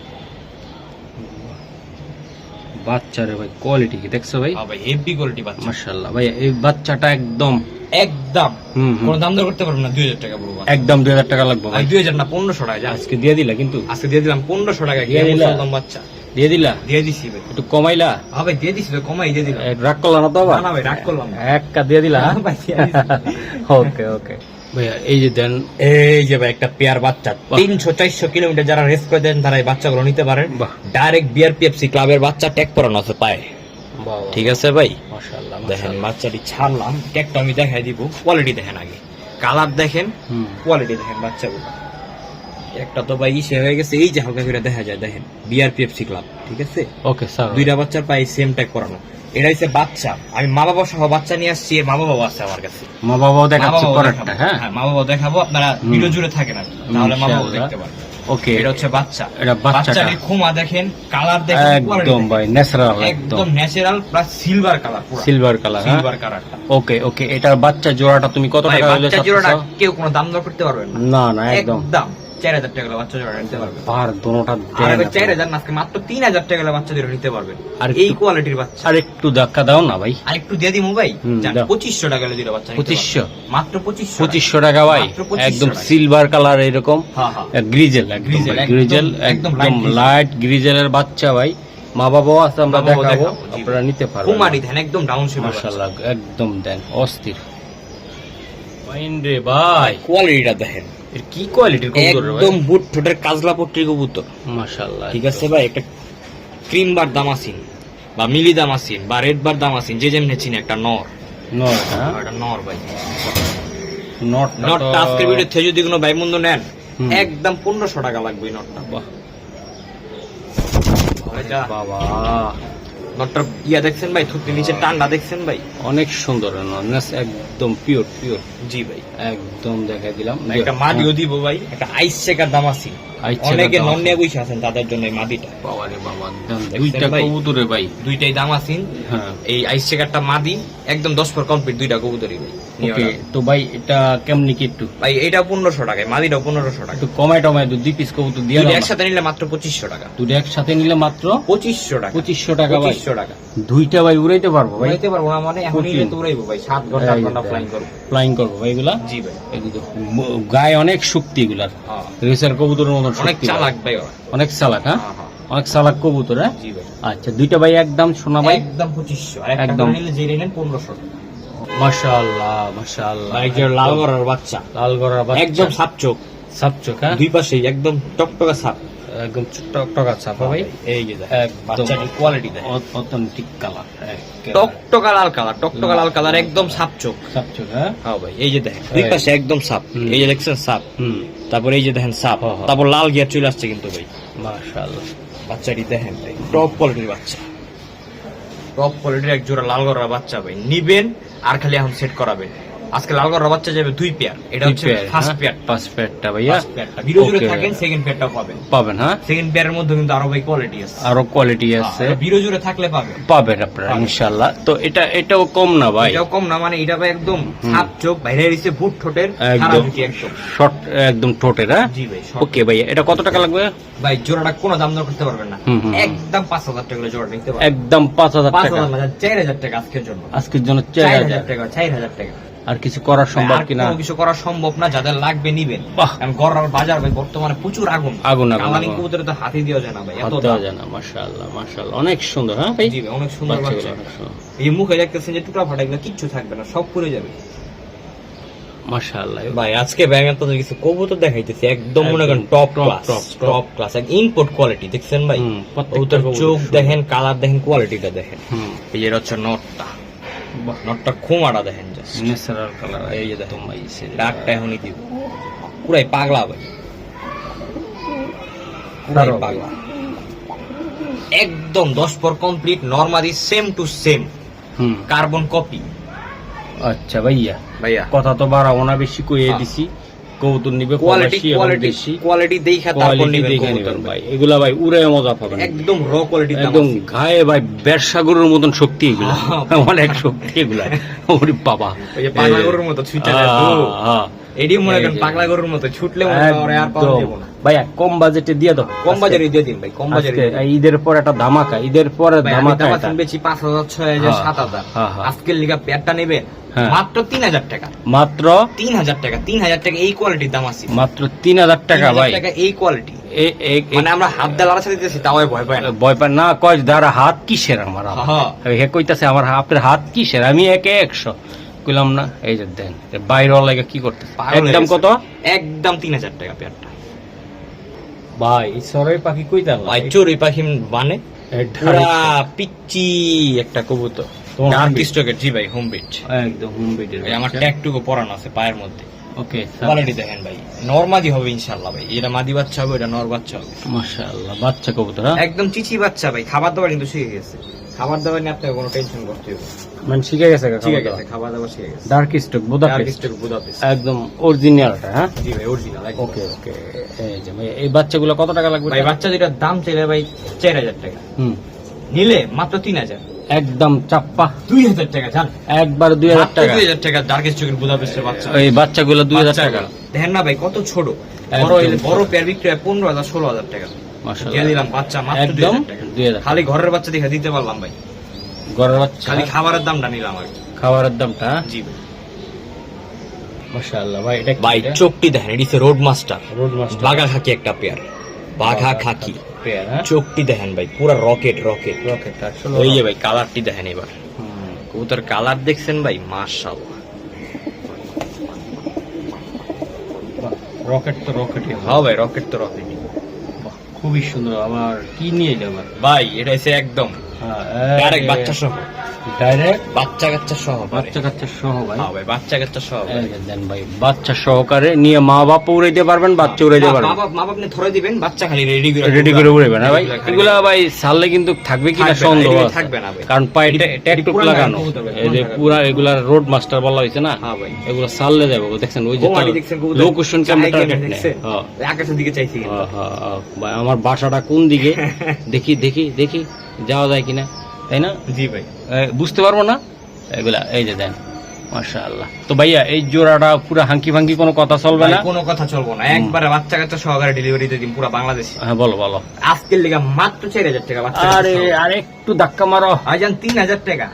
বাচ্চারে ভাই কোয়ালিটি কি দেখছো ভাই? হ্যাঁ ভাই হেভি কোয়ালিটি বাচ্চা, মাশাআল্লাহ ভাই, এই বাচ্চাটা একদম একদম কোনো দাম দর করতে পারবেন না, 2000 টাকা বলবো, একদম 2000 টাকা লাগবে ভাই। 2000 না 1500 টাকা, যা আজকে দিয়ে দিলা কিন্তু, আজকে দিয়ে দিলাম 1500 টাকা, ঘিয়া দিয়ে দিলা? মুসালদম বাচ্চা দিয়ে দিলা, দিয়ে দিছি ভাই, একটু কমাইলা? হ্যাঁ ভাই দিয়ে দিছি ভাই, কমাই দিয়ে দিলাম, রাগ করলা না তো আবার? না না ভাই রাগ করলাম না, একটা দিয়ে দিলা? হ্যাঁ ভাই, দিয়ে দিছি। ওকে ওকে ভাইয়া, এই যে দেন, এই যে ভাই একটা পেয়ার বাচ্চা, 300-400 কিলোমিটার যারা রেস করে দেন তারা এই বাচ্চাগুলো নিতে পারেন। বাহ। ডাইরেক্ট বিআরপিএফসি ক্লাবের বাচ্চা, ট্যাগ করানো আছে পায়ে, ঠিক আছে ভাই। মাশাআল্লাহ দেখেন বাচ্চাটি ছাড়লাম, ট্যাগটা আমি দেখাই দিব, কোয়ালিটি দেখেন আগে, কালার দেখেন, কোয়ালিটি দেখেন বাচ্চাগুলো। একটা তো ভাই ইসে হয়ে গেছে, এই যে হালকা করে দেখা যায়, দেখেন বিআরপিএফসি ক্লাব, ঠিক আছে। ওকে স্যার, দুইটা বাচ্চার পায়ে সেম ট্যাগ করানো, এটা হচ্ছে বাচ্চা, আমি মা বাবা সহ বাচ্চা নিয়ে আসছি, এর মা বাবাও আছে আমার কাছে, মা বাবাও দেখাচ্ছে মা বাবাও পরেরটা, দেখাবো। হ্যাঁ হ্যাঁ, মা বাবাও দেখাবো, আপনারা ভিডিও জুড়ে থাকেন আর কি, তাহলে মা বাবাও দেখতে পারবেন। ওকে, এটা হচ্ছে বাচ্চা, এটা বাচ্চাটা বাচ্চাটির খোমা দেখেন, কালার দেখেন, quality একদম দেখেন। ভাই ন্যাচারাল, একদম একদম ন্যাচারাল প্লাস সিলভার কালার, পুরো সিলভার কালার, হ্যাঁ সিলভার কালারটা। ওকে ওকে। এটার বাচ্চা জোড়াটা তুমি কত ভাই টাকা হলে বাচ্চা জোড়াটা চাচ্ছো? কেউ কোনো দাম দর করতে পারবেন না, না না একদম, একদম 4000 টাকা হলে বাচ্চা জোড়া নিতে পারবেন, পার দোনোটা আর দেন এবার আপনি। 4000 না, আজকে মাত্র 3000 টাকা হলে বাচ্চা জোড়া নিতে পারবেন, আর এই একটু- কোয়ালিটির বাচ্চা। আর একটু ধাক্কা দাও না ভাই, আর একটু দিয়ে দিমু ভাই, জান দাও। 2500 টাকা হলে দুটো বাচ্চা নিতে 2500? পারবেন। মাত্র 2500 2500 টাকা ভাই, মাত্র 2500 একদম টাকা। সিলভার কালার এরকম, হ্যাঁ হ্যাঁ গ্রিজেল, গ্রিজেল, গ্রিজেল, একদম একদম light গ্রিজেল। লাইট গ্রিজেলের বাচ্চা ভাই, মা বাবাও আছে, আমরা মা বাবাও দেখাবো, দেখাবো, জি। আপনারা নিতে পারবেন। কুমারী ধ্যান একদম ডাউন শেপ, মাশাআল্লাহ একদম দেন অস্থির। ফাইন রে ভাই, কোয়ালিটিটা দেখেন, এর কি কোয়ালিটির কবুতর রে ভাই? একদম বুট ঠোঁটের কাজলা পট্টির কবুতর, মাশাআল্লাহ, ঠিক আছে ভাই। একটা ক্রিম বার দামাসিন বা মিলি দামাসিন বা রেড বার দামাসিন, যে যেমনি চিনি, একটা নর, নট, হ্যাঁ একটা নর ভাই। নট নটটা আজকের ভিডিও থেকে যদি কোনো ভাই বন্ধু নেন, হুম। একদম 1500 টাকা লাগবে এই নটটা। বাহ ভাইটা, বাবা, নটটার ইয়া দেখছেন ভাই, থুতনি নিচে টান্ডা দেখছেন ভাই, অনেক সুন্দর নটনেস, একদম পিওর পিওর, জি ভাই। একদম দেখাই দিলাম। একটা মাদিও দিব ভাই, একটা আইস চেকার দামাসিন, আইস চেকার অনেকে দামাসিন। নন নিয়ে বসে আছেন, তাদের জন্য এই মাদিটা। বাবা রে বাবা, দেন দেখছেন দুইটা ভাই? কবুতরে ভাই, দুইটাই দামাসিন, হ্যাঁ এই আইস চেকারটা মাদি, একদম 10 পর কমপ্লিট, দুইটা কবুতরই ভাই। নিয়ে ওকে। আসেন। তো ভাই এটা কেমনি কি একটু ভাই এটা 1500 টাকায়, মাদিটাও 1500 টাকা, একটু কমায় টমায় দুই পিস কবুতর দিয়ে দুইটা দাও না। একসাথে নিলে মাত্র 2500 টাকা, দুটো একসাথে নিলে মাত্র 2500 টাকা, 2500 টাকা ভাই, 2500 টাকা। দুইটা ভাই উড়াইতে পারবো ভাই, উড়াইতে পারবো না মানে, এখন কঠিন। নিলে তো উড়াইবো ভাই, 7 ঘন্টা 8 ঘন্টা ফ্লাইং করবো, ফ্লাইং করবো ভাই এগুলা। জি ভাই। এগুলো গায়ে অনেক শক্তি এগুলার, হ্যাঁ, রেসার কবুতরের মতন অনেক শক্তি চালাক ভাই ওরা। অনেক চালাক, হ্যাঁ হ্যাঁ, হ্যাঁ, অনেক চালাক কবুতর, হ্যাঁ জি ভাই। আচ্ছা দুইটা ভাই একদম শোনা ভাই, একদম 2500, আর একটা একদম। করে নিলে যে নিলেন 1500 টাকা। মাশাআল্লাহ মাশাআল্লাহ, ভাই যে লাল গড়ার বাচ্চা, লাল গড়ার বাচ্চা, একদম সাপ চোখ, সাপ চোখ, হ্যাঁ দুই পাশেই একদম টকটকা সাপ, একদম টকটকা ছাপা ভাই, এই যে একদম বাচ্চাটির কোয়ালিটি দেখ, অথেন্টিক কালার, টকটকা লাল কালার, টকটকা লাল কালার, একদম সাপ চোখ। সাপ চোখ, হ্যাঁ হ্যাঁ ভাই এই যে দেখেন দুই পাশে একদম সাপ, এই যে দেখছেন সাপ, তারপর এই যে দেখেন সাপ, হ্যাঁ, হ্যাঁ। তারপর লাল গিয়ার চলে আসছে কিন্তু ভাই। মাশাআল্লাহ, বাচ্চাটি দেখেন ভাই টপ কোয়ালিটির বাচ্চা, টপ কোয়ালিটির এক জোড়া লাল গড়ার বাচ্চা ভাই নিবেন আর খালি এখন সেট করাবেন। আজকে লাল গড়ার বাচ্চা যাবে 2 পেয়ার, এটা হচ্ছে ফার্স্ট পেয়ার, ফার্স্ট পেয়ারটা ভাইয়া, ফার্স্ট পেয়ারটা ভিডিও জুড়ে Okay. থাকেন, সেকেন্ড পেয়ারটাও পাবেন, পাবেন, হ্যাঁ সেকেন্ড পেয়ারের মধ্যে কিন্তু আরো ভাই কোয়ালিটি আছে, আরো কোয়ালিটি আছে, ভিডিও জুড়ে থাকলে পাবেন, পাবেন আপনারা ইনশাআল্লাহ। তো এটাও কম না ভাই, এটাও কম না, মানে এটা ভাই একদম সাপ চোখ, বাইরে দিছে বুট ঠোঁটের একদম একদম শর্ট, একদম ঠোঁটের, হ্যাঁ জি ভাই। ওকে ভাই, এটা কত টাকা লাগবে ভাই জোড়াটা কোনো দাম দর করতে পারবেন না, হুম, হুম। একদম 5,000 টাকা করে জোড়া নিতে পারবেন, একদম 5,000 টাকা, 5,000 না 4,000 টাকা আজকের জন্য, আজকের জন্য 4,000 4,000 টাকা, 4,000 টাকা। আর কিছু করা সম্ভব আর কিনা? কোনো কিছু করা সম্ভব না, যাদের লাগবে নিবেন। বাহ। কারণ গড়ার বাজার ভাই বর্তমানে প্রচুর আগুন, আগুন, কালারিং কবুতরে তো হাতি দেওয়া যায় না ভাই, এত হাত দাম। দেওয়া যায় না। মাশাআল্লাহ মাশাআল্লাহ, অনেক সুন্দর, হ্যাঁ ভাই জি ভাই অনেক সুন্দর বাচ্চাগুলো বাচ্চা। অনেক সুন্দর। এই যে মুখে দেখতেছেন যে টুটা ফাটা এগুলো কিচ্ছু থাকবে না, সব পুড়ে যাবে মাশাআল্লাহ ভাই। আজকে ব্যাঙের তো কিছু কবুতর দেখাইতেছি, একদম মনে করেন একদম top top, class, top, top class, এক ইম্পোর্ট কোয়ালিটি দেখছেন ভাই। প্রত্যেকটা কবুতর কবুতর চোখ সুন্দর। দেখেন, কালার দেখেন, কোয়ালিটিটা দেখেন। হুম, এই যে এটা হচ্ছে নটটা, নটটা খুমাটা দেখেন জাস্ট, ন্যাচারাল কালার, এই যে দেখেন ভাই ডাকটা এখনই দিব, পুরাই পাগলা ভাই, পুরাই দারুণ। পাগলা, একদম 10 পর complete, normally same to same hmm, carbon copy আচ্ছা ভাইয়া, ভাইয়া। কথা তো বাড়াবো না, বেশি কইয়ে হ্যাঁ। দিছি। কবুতর নিবে কোয়ালিটি ফরাসি এবং কোয়ালিটি দেশি, কোয়ালিটি দেখা তারপর কোয়ালিটি নিবেন দেখে কবুতর নিবেন ভাই, এগুলা ভাই উড়ে মজা পাবেন, একদম র কোয়ালিটি, একদম গায়ে ভাই ব্যবসাগুলোর মতন শক্তি এগুলা, হ্যাঁ। অনেক শক্তি এগুলা, ওরে বাবা, ওই যে পাগলা গরুর মতো ছুটে যায় তো, হ্যাঁ, এডি মনে এই করেন যে। পাগলা গরুর মতো ছুটলে মনে করেন ওরে আর পাওয়া একদম। যাবে না। ভাইয়া কম বাজেটে দিয়ে দাও, কম বাজারে দিয়ে দিন ভাই, কম বাজারে আজকে ঈদের পর একটা ধামাকা, ঈদের পরে ধামাকা এটা। দাম বেশি 5,000, 6,000, হ্যাঁ, 7,000, হ্যাঁ, হ্যাঁ। আজকের লিগা পেয়ারটা নেবেন হ্যাঁ। মাত্র 3,000 টাকা, মাত্র 3,000 টাকা, 3,000 টাকা এই কোয়ালিটির দাম আছে, মাত্র 3,000 টাকা 3,000 ভাই, টাকা এই কোয়ালিটি, মানে মানে আমরা হাত দিয়ে লাড়াছাড়া দিতেছি তাও ভয় পায় না। ভয় পায় না, কয় দাঁড়া হাত কিসের আমার, হ্যাঁ। হে কইতাছে আমার আপনার হাত কিসের, আমি একে 100 কইলাম না। এই যে দেন বাইরে লাগে কি করতে, পাগল হয়ে একদম গেছে। কত একদম 3,000 টাকা পেয়ারটা ভাই, সরাই পাখি কইতাম ভাই, চড়ুই পাখি মানে পুরা পিচ্চি একটা কবুতর, ডার্ক স্টকের, জি ভাই হোম বিট, একদম হোম বেডের, আমার ট্যাগটুকু পরানো আছে পায়ের মধ্যে, ওকে কোয়ালিটি দেখেন ভাই, নরমাদি হবে ইনশাআল্লাহ ভাই, এটা মাদি বাচ্চা হবে, এটা নর বাচ্চা হবে, মাশাআল্লাহ, বাচ্চা কবুতর, হ্যাঁ একদম চিচি বাচ্চা ভাই। খাবার দাবার কিন্তু শিখে গেছে, খাবার দাবার নিয়ে আপনাকে কোনো টেনশন করতে হবে না। মানে শিখে গেছে শিখে গেছে, খাবার দাবার শিখে গেছে, dark stock dark Budapest, stock Budapest, একদম অরিজিনালটা, হ্যাঁ জি ভাই অরিজিনাল। ওকে ওকে। এই যে ভাই এই বাচ্চাগুলো কত টাকা লাগবে ভাই বাচ্চা যেটার দাম চাইলে ভাই 4,000 টাকা, হুম, নিলে মাত্র 3,000, একদম চাপ্পা 2,000 টাকা জান, একবার 2,000 টাকা, 2,000 টাকা ডার্ক স্টকের বুদাপেস্টের বাচ্চা। এই বাচ্চাগুলো 2,000 টাকা, দেখেন না ভাই কত ছোট, একদম বড় ছোট। বড় পেয়ার বিক্রি হয় 15,000, 16,000 টাকা, দিয়ে মাশাআল্লাহ, দিলাম বাচ্চা মাত্র একদম 2,000 টাকা, 2,000 খালি ঘরের বাচ্চা দেখে দিতে পারলাম ভাই, ঘরের বাচ্চা, খালি খাবারের দামটা নিলাম আর কি। খাবারের দামটা, হ্যাঁ? জি ভাই। মাশাআল্লাহ ভাই, এটা ভাই চোখটি দেখেন, এটি রোড মাস্টার, রোড মাস্টার, বাঘা খাকি একটা পেয়ার, বাঘা খাকি, পেয়ার, হ্যাঁ চোখটি দেখেন ভাই পুরা রকেট রকেট, রকেট, আসলে এই যে ভাই কালারটি দেখেন এবার, হুম, কবুতর কালার দেখছেন ভাই মাশাআল্লাহ, রকেট তো রকেটই হবে। হ্যাঁ ভাই রকেট তো রকেট বাহ, খুবই সুন্দর। আমার কি নিয়ে এলো আমার, ভাই, এটা হচ্ছে একদম ডাইরেক্ট বাচ্চা সহ, ডাইরেক্ট বাচ্চা কাচ্চা সহ, বাচ্চা কাচ্চা সহ ভাই, হ্যাঁ ভাই বাচ্চা কাচ্চা সহ ভাই। এই যে দেন ভাই, বাচ্চা সহকারে নিয়ে মা বাপ উড়াইতে পারবেন, বাচ্চা উড়াইতে পারবেন, মা বাপ নিয়ে ধরে দিবেন, বাচ্চা খালি রেডি রেডি করে উড়াইবেন, হ্যাঁ ভাই। এগুলা ভাই ছাড়লে কিন্তু থাকবে কিনা থাকবে না, সন্দেহ এগুলো আছে। থাকবে না ভাই। কারণ পায়ে এটি ট্যাকটুক পুরান লাগানো, কবুতর ভাই, এই যে পুরান পুরা এগুলা রোড মাস্টার বলা হয়েছে না, হ্যাঁ ভাই। এগুলো ছাড়লে যাবে, দেখছেন ওই যে বোমাটি দেখছেন কবুতর, লোকেশন ক্যামেরা চাই টার্গেট নেই, দেখছেন? হ্যাঁ ওই আকাশের দিকে চাইছি কিন্তু। ভাই আমার বাসাটা কোন দিকে, দেখি দেখি দেখি যাওয়া যায় কিনা, তাই না? জি ভাই। বুঝতে পারবো না এগুলা। এই যে দেন মাশাআল্লাহ। তো ভাইয়া এই জোড়াটা পুরো হাঙ্কি ভাঙ্কি কোনো কথা চলবে ভাই, না? কোনো কথা চলবো না, একবারে বাচ্চা কাচ্চা সহকারে ডেলিভারি দিয়ে দিন পুরো বাংলাদেশে। হ্যাঁ বলো বলো। আজকের লিগা মাত্র 4,000 টাকা বাচ্চা আরে আর একটু ধাক্কা মারো, আজান 3,000 টাকা।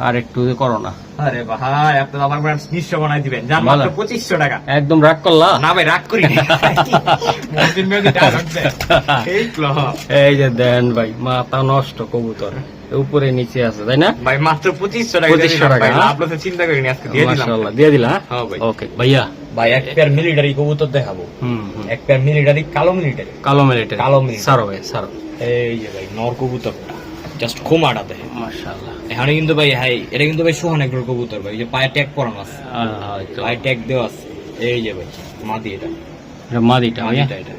আর একটু করো না। আরে ভাই, আপনি তো আমার ব্র্যান্ড নিঃস্ব বানাই দিবেন, যান ভালো। মাত্র 2,500 টাকা। একদম রাগ করলা? না ভাই রাগ করি না। মহসিন ভাই ডাক হচ্ছে। এই ক্লো। এই যে দেন ভাই, মাথা নষ্ট কবুতর, উপরে নিচে আছে তাই না? ভাই মাত্র 2500 টাকা 2500 টাকা, ভাই হ্যাঁ? লাভ লসে চিন্তা করিনি, আজকে দিয়ে দিলাম মাশাআল্লাহ দিয়ে দিলা। হ্যাঁ ভাই। ওকে ভাইয়া, ভাই এক পেয়ার মিলিটারি কবুতর দেখাবো, হুম এক পেয়ার মিলিটারি কালো মিলিটারি, কালো মিলিটারি, কালো মিলিটারি। সারো ভাই সারো, এই যে ভাই নর কবুতরটা জাস্ট খুমাটা দেখেন। মাশাআল্লাহ। এখানে কিন্তু ভাই হাই, এটা কিন্তু ভাই সোহান এগ্রোর কবুতর ভাই, এই যে পায়ে ট্যাগ পরানো আছে, পায়ে ট্যাগ দেওয়া আছে। এই যে ভাই মাদি, এটা এটা মাদিটা ভাইয়া, মাদিটা এটা।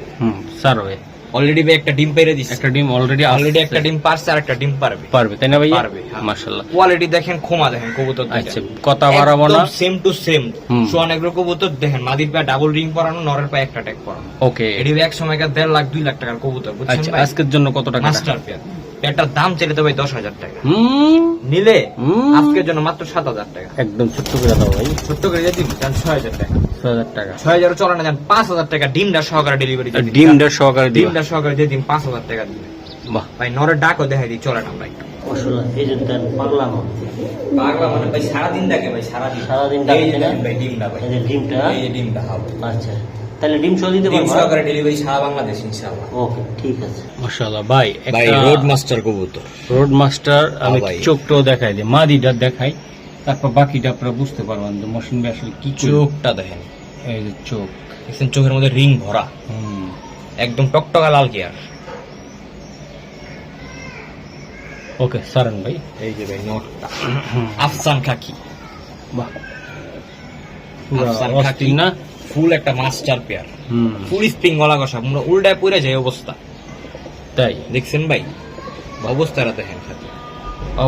সারো ভাই অলরেডি ভাই একটা ডিম পেরে দিছে, একটা ডিম অলরেডি একটা ডিম পারছে আর একটা ডিম পারবে, পারবে তাই না ভাইয়া? পারবে, হ্যাঁ। মাশাআল্লাহ। কোয়ালিটি দেখেন, খোমা দেখেন কবুতর দেখেন। আচ্ছা কথা বাড়াবো না, same to same hmm. Sohan agro কবুতর দেখেন, মাদির পায়ে ডাবল রিং পরানো, নরের পায়ে একটা ট্যাগ পরানো। ওকে। এটি এক সময়কার 1.5 লাখ 2 লাখ টাকার কবুতর, বুঝছেন আচ্ছা ভাই? আজকের জন্য কত টাকা? মাস্টার পেয়ার, পেয়ারটার দাম চাইলে তো ভাই 10,000 টাকা, হুম নিলে হুম। আজকের জন্য মাত্র 7,000 টাকা। একদম ছোট্ট করে দাও ভাই, ছোট্ট করে দিয়ে দিবি, যান 6,000 টাকা, 6000 টাকা। 6,000 চলে না, যান 5,000 টাকা ডিমটা সহকারে ডেলিভারি, ডিমটা সহকারে দিবা? ডিমটা সহকারে দিয়ে দিন 5,000 টাকা দিবে। বাহ, ভাই নরের ডাকও দেখাই দিই, চলেন আমরা একটু। মাশাআল্লাহ। এই যে দেন পাগলা নর, পাগলা মানে ভাই সারাদিন ডাকে ভাই, সারাদিন সারাদিন এই ডাকে যে না? দেখেন ভাই ডিমটা ভাই, এই যে ডিমটা, এই যে ডিমটা হবে। আচ্ছা তাহলে ডিম সহ দিতে ডিম পারবো? সহকারে ডেলিভারি সারা বাংলাদেশ ইনশাআল্লাহ। ওকে ঠিক আছে। মাশাআল্লাহ ভাই, ভাই একটা রোড মাস্টার কবুতর, রোড মাস্টার। আমি ভাই। চোখটাও দেখাই দিই, মাদিটা দেখাই, তারপর বাকিটা আপনারা বুঝতে পারবেন যে মশিন ভাই আসলে কি চোখ। চোখটা দেখেন, এই যে চোখ, দেখছেন চোখের মধ্যে রিং ভরা, একদম টকটকা লাল গিয়ার। ওকে সারেন ভাই। এই যে ভাই নটটা আফসান খাকি, বাহ আফসান পুরো খাকি অস্থির না? ফুল একটা মাস্টার পেয়ার, হুম ফুল স্প্রিং গলা কষা, আমরা উল্টায় পড়ে যায় অবস্থা, তাই দেখছেন ভাই অবস্থাটা দেখেন খালি।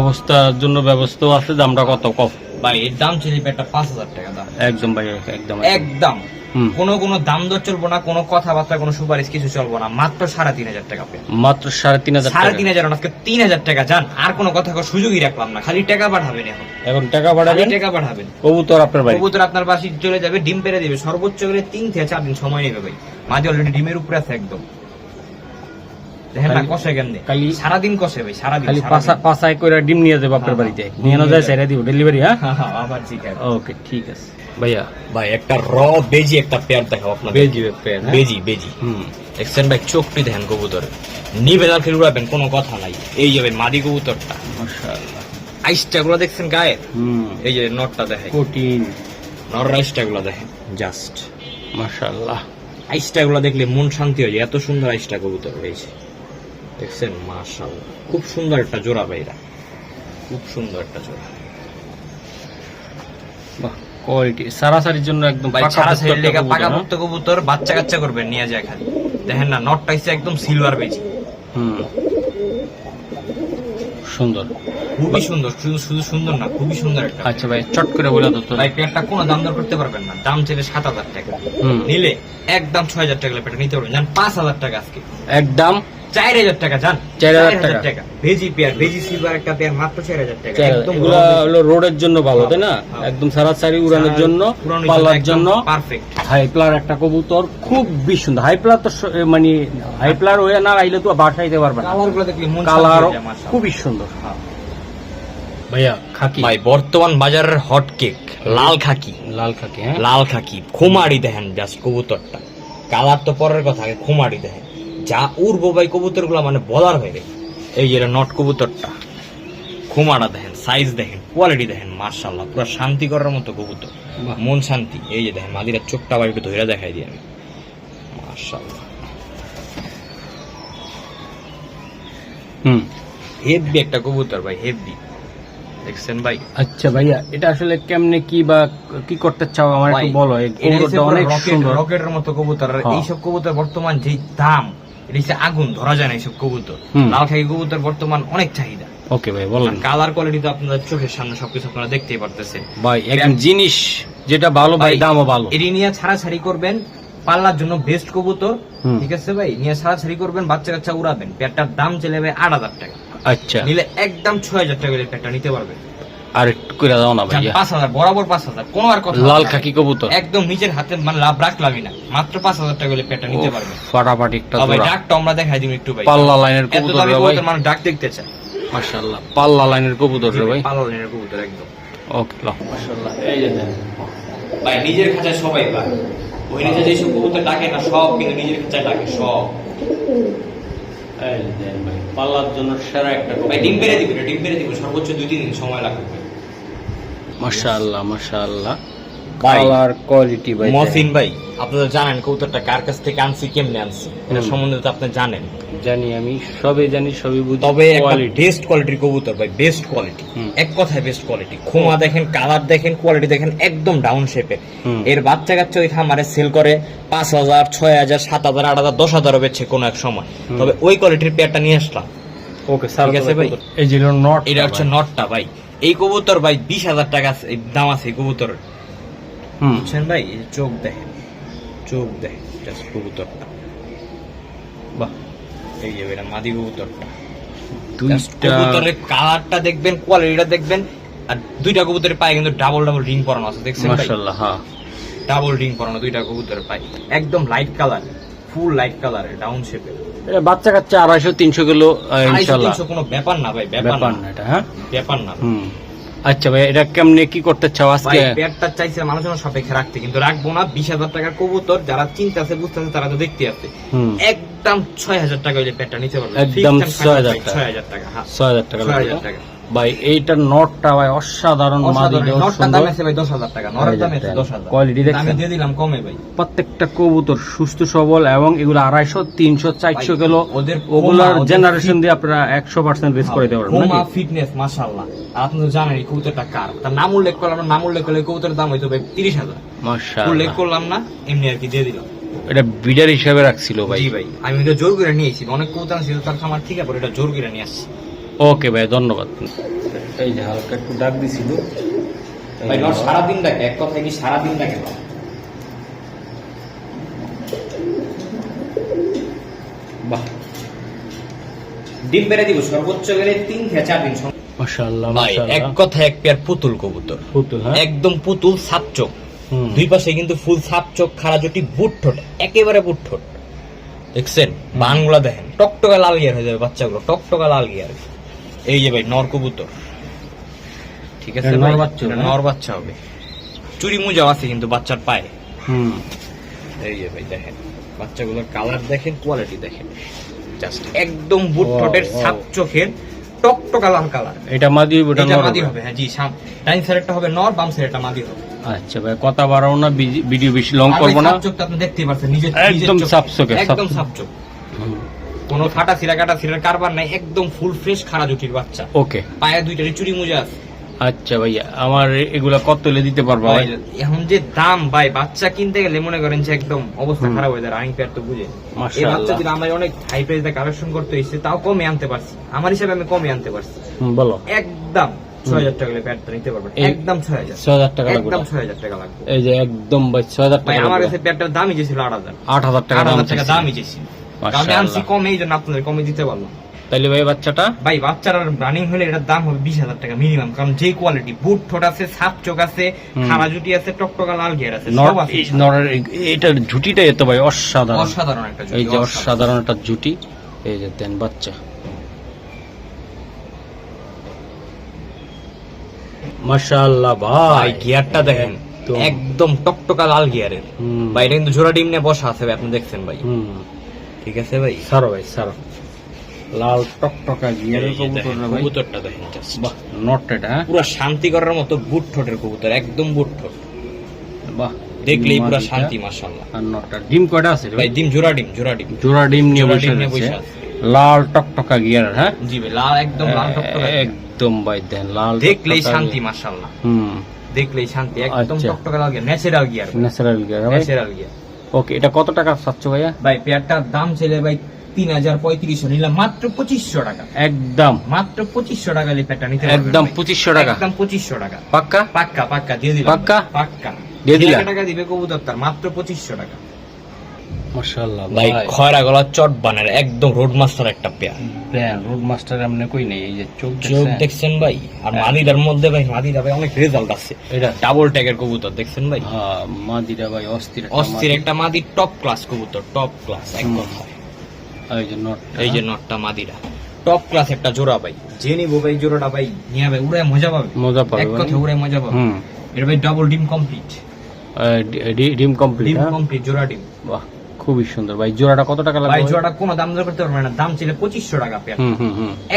অবস্থার জন্য ব্যবস্থাও আছে, দামটা কত কম? ভাই এর দাম ছিল পেয়ারটা 5,000 টাকা দাম, একদম ভাই একদম একদম। হুম। কোনো দাম দর চলবো না, কোনো কথাবার্তা, কোনো সুপারিশ কিছু চলবো না, মাত্র 3,500 টাকা পেয়ার, মাত্র 3,500 টাকা। 3,500 আজকে 3,000 টাকা যান, আর কোনো কথা কওয়ার সুযোগই রাখলাম না, খালি টাকা পাঠাবেন, এখন এখন টাকা খালি পাঠাবেন, টাকা পাঠাবেন। কবুতর আপনার ভাই। কবুতর আপনার বাসি চলে যাবে, ডিম পেরে দিবে, সর্বোচ্চ করে 3 থেকে 4 দিন সময় নেবে ভাই, মাঝে অলরেডি ডিমের উপরে আছে একদম, দেখেন না খালি- কষে কেন, খালি সারাদিন কষে ভাই, সারাদিন খালি সারাদিন। পাশায় করে ডিম নিয়ে যাবে আপনার হ্যাঁ, বাড়িতে, হ্যাঁ। নিয়ে না যায় সেটা দিব ডেলিভারি। হ্যাঁ আবার চিকেন। ওকে ঠিক আছে ভাইয়া। ভাই একটা র বেজি একটা পেয়ার দেখাও আপনাদের, বেজি পেয়ার, হ্যাঁ? বেজি বেজি হুম দেখছেন ভাই, চোখটি দেখেন কবুতর, নিবেদন ফিরে উড়াবেন, কোনো কথা নাই। এই যে ভাই মাদি কবুতরটা, মাশাআল্লাহ। আইসটা গুলো দেখছেন গায়ে, হুম এই যে নটটা দেখেন, কঠিন, নর আইসটা গুলো দেখেন জাস্ট, মাশাআল্লাহ। আইসটা গুলো দেখলে মন শান্তি হয়ে যায়, এত সুন্দর আইসটা কবুতর হয়েছে, দেখছেন মাশাআল্লাহ, খুব সুন্দর একটা জোড়া ভাইরা, খুব সুন্দর একটা জোড়া। বাহ কোয়ালিটি সারাসারির জন্য একদম ভাই পাকা ছাড়া পোক্ত ছেড়ে লেগে কবুতর, পাকা হ্যাঁ? মুক্ত কবুতর, বাচ্চা কাচ্চা করবেন নিয়ে যায় খালি, দেখেন না নটটা হচ্ছে একদম সিলভার বেজি, হুম সুন্দর। খুবই সুন্দর, শুধু শুধু সুন্দর না, খুবই সুন্দর একটা। আচ্ছা ভাই চট করে বলে দাও তো। ভাই পেয়ারটা কোনো দাম দর করতে পারবেন না, দাম ছেলে 7,000 টাকা, হুম নিলে একদম 6,000 টাকা পেয়ারটা নিতে পারবেন, জান 5,000 টাকা আজকে, একদম 4,000 টাকা জান, 4,000 টাকা। ভেজি পেয়ার, ভেজি সিলভার একটা পেয়ার মাত্র 4,000 টাকা, একদম এগুলো হলো রোডের জন্য ভালো তাই না? হ্যাঁ। একদম সারাসারি উড়ানোর জন্য, পাল্লার জন্য পারফেক্ট। হাই প্লার একটা কবুতর, খুব বেশ সুন্দর। হাই প্লার তো মানে হাই প্লার হয়ে না আইলে তো বাসাইতে পারবে না, কালার গুলো দেখলে মন কালার শান্তি হয়ে যায়, মাশাআল্লাহ। খুবই সুন্দর। ভাইয়া খাকি, ভাই বর্তমান বাজারের হট কেক লাল খাকি, লাল খাকি, হ্যাঁ লাল খাকি খুমাড়ি দেখেন জাস্ট কবুতরটা, কালার তো পরের কথা, আগে খুমাড়ি দেখেন যা উড়বো ভাই কবুতর গুলা, মানে বলার বাইরে। এই যে নট কবুতরটা, খুমাড়া দেখেন, সাইজ দেখেন, কোয়ালিটি দেখেন, মাশাআল্লাহ পুরো শান্তি করার মতো কবুতর, বাহ। মন শান্তি। এই যে দেখেন মাদিরা চোখটা আবার একটু ধরে দেখাই দিই আমি, মাশাআল্লাহ হুম। হেভি একটা কবুতর ভাই, হেভি দেখছেন ভাই। আচ্ছা ভাইয়া এটা আসলে কেমনে কি বা কি করতে চাও আমার একটু ভাই, বলো। এই এটা হচ্ছে কবুতরটা পুরো অনেক সুন্দর, রকেটের মতো কবুতর, আর হ্যাঁ। এইসব কবুতর বর্তমান যে দাম, এটা হচ্ছে আগুন ধরা যায় না এইসব কবুতর। হুম। লাল খাকি কবুতর বর্তমান অনেক চাহিদা, ওকে ভাই বলেন কালার কোয়ালিটি তো আপনাদের চোখের সামনে সবকিছু আপনারা দেখতেই পারতেছেন ভাই। একদম জিনিস যেটা ভালো ভাই, দামও ভালো। এটি নিয়ে ছাড়াছাড়ি করবেন, পাল্লার জন্য বেস্ট কবুতর, হুম। ঠিক আছে ভাই, নিয়ে ছাড়াছাড়ি করবেন, বাচ্চা কাচ্চা উড়াবেন। পেয়ারটার দাম চলে যাবে 8,000 টাকা, আচ্ছা নিলে একদম 6,000 টাকা করে পেয়ারটা নিতে পারবেন। আর একটু করে দাও না ভাইয়া। 5,000 বরাবর 5,000, কোনো আর কথা লাল না। খাকি কবুতর একদম নিজের হাতে মানে লাভ রাখলামই না, মাত্র 5,000 টাকা করে পেয়ারটা নিতে পারবেন। ফাটাফাটি একটা ভাই জোড়া ডাকটা আমরা দেখাই দিই একটু ভাই, পাল্লা লাইনের এত কবুতর দামি রে ভাই, কবুতর মানুষ ডাক দেখতে চায়, মাশাআল্লাহ পাল্লা লাইনের কবুতর রে ভাই। পাল্লা লাইনের কবুতর একদম ওকে লো মাশাআল্লাহ। এই যে দেখেন ভাই নিজের খাঁচায় সবাই পায়, ওই নিজে যেসব কবুতর ডাকে না সব কিন্তু নিজের খাঁচায় ডাকে সব। এই দেন ভাই, পাল্লার জন্য সেরা একটা ভাই ডিম পেরে দিবে, ডিম পেরে দিবে, সর্বোচ্চ 2-3 দিন সময় লাগবে ভাই। মাশাআল্লাহ মাশাআল্লাহ, ভাই, কালার কোয়ালিটি ভাই মহসিন ভাই, আপনারা জানেন কবুতরটা কার কাছ থেকে আনছি, কেমনে আনছি, এটা সম্বন্ধে তো আপনি জানেন। জানি, আমি সবই জানি, সবই বুঝি। তবে কোয়ালিটি বেস্ট কোয়ালিটির কবুতর ভাই, বেস্ট কোয়ালিটি, এক কথায় বেস্ট কোয়ালিটি। খোমা দেখেন, কালার দেখেন, কোয়ালিটি দেখেন, একদম ডাউন শেপের। এর বাচ্চা কাচ্চা ওই খামারে সেল করে 5,000, 6,000, 7,000, 8,000, 10,000 বেচছে কোনো এক সময়। তবে ওই কোয়ালিটির পেয়ারটা নিয়ে আসলাম। ওকে স্যার, ঠিক আছে ভাই। এই যে নট, এটা হচ্ছে নটটা ভাই। এই কবুতর ভাই 20,000 টাকা দাম আছে এই কবুতরের, বুঝছেন ভাই? এই যে চোখ দেখেন, চোখ দেখেন জাস্ট কবুতরটা, বাহ। এই যে এটা মাদি কবুতরটা, কবুতরের কালারটা দেখবেন, কোয়ালিটিটা দেখবেন। আর দুইটা কবুতরের পায়ে কিন্তু ডাবল ডাবল রিং পরানো আছে, দেখছেন ভাই? মাশাআল্লাহ, হ্যাঁ, ডাবল রিং পরানো দুইটা কবুতরের পায়ে, একদম লাইট কালার, ফুল লাইট কালার, ডাউন শেপের। এটা বাচ্চা কাচ্চা 250-300 কিলো ইনশাআল্লাহ। 250 কোনো ব্যাপার না ভাই, ব্যাপার না এটা, হ্যাঁ ব্যাপার না। আচ্ছা ভাই, এটা কেমনে কি করতে চাও আজকে? ভাই পেয়ারটা চাইছিলাম আলোচনা সাপেক্ষে রাখতে, কিন্তু রাখবো না। 20,000 টাকার কবুতর, যারা চিন্তা আছে বুঝতেছে তারা তো দেখতে আছে। একদম 6,000 টাকা হইলে পেয়ারটা নিতে পারবে, একদম 6,000 টাকা। 6,000 টাকা, হ্যাঁ 6,000 টাকা 6,000 টাকা ভাই। এইটার নটটা ভাই অসাধারণ, মাদি নটটার দাম আছে ভাই 10,000 টাকা, নরের দাম আছে 10,000। কোয়ালিটি দেখছেন? আমি দিয়ে দিলাম কমে ভাই। প্রত্যেকটা কবুতর সুস্থ সবল, এবং এগুলো 250, 300, 400 কিলো। ওদের ওগুলার জেনারেশন দিয়ে আপনারা 100% রেস করে দিতে পারবেন হোমা নাকি? ফিটনেস মাশাআল্লাহ। আর আপনি তো জানেন এই কবুতরটা কার, তার নাম উল্লেখ করলাম না, নাম উল্লেখ করলে কবুতরের দাম হইতো ভাই 30,000। মাশাআল্লাহ, উল্লেখ করলাম না, এমনি আর কি দিয়ে দিলাম। এটা বিডার হিসাবে রাখছিল ভাই। জি ভাই, আমি এটা জোর করে নিয়েছি, অনেক কবুতর ছিল তার খামার থেকে, পরে এটা জোর করে নিয়ে আসছি। ওকে ভাই, ধন্যবাদ। এই যে হালকা একটু ডাক দিছিল ভাই, নট সারাদিন ডাকে, এক কথায় কি সারাদিন ডাকে না। বাহ, ডিম পেরে দিব সর্বোচ্চ গেলে 3 থেকে 4 দিন। মাশাআল্লাহ ভাই এক মাশাআল্লাহ, কথায় এক পেয়ার পুতুল কবুতর, পুতুল, হ্যাঁ একদম পুতুল, সাপ চোখ, দুই পাশে কিন্তু ফুল সাপ চোখ, খাড়া জুটি, বুট ঠোঁট, একেবারে বুট ঠোঁট, দেখছেন? বাংলা দেখেন, টকটকা লাল গিয়ার হয়ে যাবে বাচ্চাগুলো, টকটকা লাল গিয়ার। এই যে ভাই নর কবুতর, ঠিক আছে? নর বাচ্চা, নর বাচ্চা হবে। চুরি মুজাও আছে কিন্তু বাচ্চার পায়ে। এই যে ভাই দেখেন বাচ্চাগুলোর কালার দেখেন, কোয়ালিটি দেখেন, জাস্ট একদম বুট ঠোঁটের, সাপ চোখের, টকটকা লাল কালার। এটা মাদি, এটা মাদি হবে, হ্যাঁ জি। ডাইন সাইডটা হবে নর, বাম সাইডটা মাদি হবে। আচ্ছা ভাই, কথা বাড়াও না, ভিডিও বেশি লং করব না। চোখটা আপনি দেখতেই পাচ্ছেন, নিজে একদম সাপ চোখে, একদম সাপ চোখ, কোনো ফাটা ছিঁড়া কাটা ছিঁড়ার কারবার নাই, একদম ফুল ফ্রেশ খাড়া জুটির বাচ্চা। ওকে, পায়ে দুইটারই চুরি মুজা আছে। আচ্ছা ভাইয়া, আমার এগুলা কত হলে দিতে পারবো ভাই? এখন যে দাম ভাই, বাচ্চা কিনতে গেলে মনে করেন যে একদম অবস্থা খারাপ হয়ে যায়। রানিং পেয়ার তো বুঝে, এই বাচ্চা যদি আমরা অনেক হাই প্রাইস দিয়ে কালেকশন করতে হয়েছে, তাও কমে আনতে পারছি, আমার হিসাবে আমি কমে আনতে পারছি। বলো, একদম 6,000 টাকা পেয়ারটা নিতে পারবেন, একদম 6,000 টাকা লাগবে, একদম 6,000 টাকা লাগবে। এই যে একদম ভাই 6,000 ভাই টাকা আমার লাগবে। কাছে পেয়ারটার দামই যে ছিল 8,000 টাকা, 8,000 টাকা দামই যে ছিল। আমি মাশাআল্লাহ। আনছি কমে, এই জন্য আপনাদের কমে দিতে পারলাম। তাইলে ভাই বাচ্চাটা, ভাই বাচ্চার রানিং হলে এটার দাম হবে 20,000 টাকা মিনিমাম, কারণ যে কোয়ালিটি, বুট ঠোঁট আছে, সাপ চোখ আছে, খাড়া জুটি আছে, টকটকা লাল গিয়ার আছে, সব আছে। নরের এটার জুটিটা এত ভাই অসাধারণ, অসাধারণ একটা জুটি, এই যে অসাধারণ একটা জুটি। এই যে দেন বাচ্চা, মাশাআল্লাহ ভাই ভাই, গিয়ারটা দেখেন, একদম টকটকা লাল গিয়ারের। ভাই এটা কিন্তু জোড়া ডিম নিয়ে বসা আছে ভাই, আপনি দেখছেন ভাই? ঠিক আছে ভাই, সারো ভাই সারো, লাল টকটকা গিয়ারের কবুতর ভাই। কবুতরটা দেখেন জাস্ট, বাহ, নটটা পুরো শান্তি করার মতো বুট ঠোঁটের কবুতর, একদম বুট ঠোঁট, বাহ, দেখলেই পুরো শান্তি মাশাআল্লাহ। আর নটটা ডিম কয়টা আছে ভাই ডিম জোড়া ডিম, জোড়া ডিম, জোড়া ডিম নিয়ে জোড়া বসে ডিম নিয়ে বসে আছে, আছে। লাল টকটকা গিয়ার, হ্যাঁ জি ভাই, লাল একদম লাল টকটকা, একদম ভাই দেন লাল, দেখলেই শান্তি মাশাআল্লাহ, দেখলেই শান্তি, একদম আচ্ছা। টকটকা লাল gear, natural gear, natural gear ভাই। Natural gear. ওকে, এটা কত টাকা চাচ্ছ ভাইয়া? ভাই পেয়ারটার দাম ছিল ভাই 3,035 নিলাম মাত্র 2,500 টাকা, একদম মাত্র 2,500 টাকা পেয়ারটা নিতে পারবেন একদম ভাই। 2,500 টাকা, একদম 2,500 টাকা, পাক্কা পাক্কা পাক্কা দিয়ে দিলাম, পাক্কা? পাক্কা দিয়ে দিলাম। 1,000 টাকা দিবে কবুতর, তার মাত্র 2,500 টাকা। মাশাআল্লাহ ভাই খয়রা গলা চট বানার একদম রোড মাস্টার একটা পেয়ার, ব্যান রোড মাস্টার এমনি কই নেই, এই যে চোখ চোখ দেখছেন? দেখছেন ভাই? আর মাদিটার মধ্যে ভাই, মাদিটা ভাই অনেক রেজাল্ট আছে, এটা ডাবল ট্যাগের কবুতর, দেখছেন ভাই? হ্যাঁ, মাদিটা ভাই অস্থির একটা অস্থির মাদি। একটা মাদি, টপ ক্লাস কবুতর, টপ ক্লাস এক কথায়। এই যে নট, এই যে নটটা মাদিরা টপ ক্লাস একটা জোড়া ভাই, যে নিবো ভাই জোড়াটা ভাই নিয়ে ভাই উড়ে মজা পাবে, মজা পাবে এক কথা উড়ে মজা পাবে। হুম, এটা ভাই ডাবল ডিম কমপ্লিট, ডিম কমপ্লিট, ডিম কমপ্লিট, জোড়া ডিম। বাহ, খুবই সুন্দর ভাই। জোড়াটা কত টাকা লাগবে ভাই জোড়াটা কোনো দাম দর করতে পারবে না, দাম ছিল 2500 টাকা পেয়ার,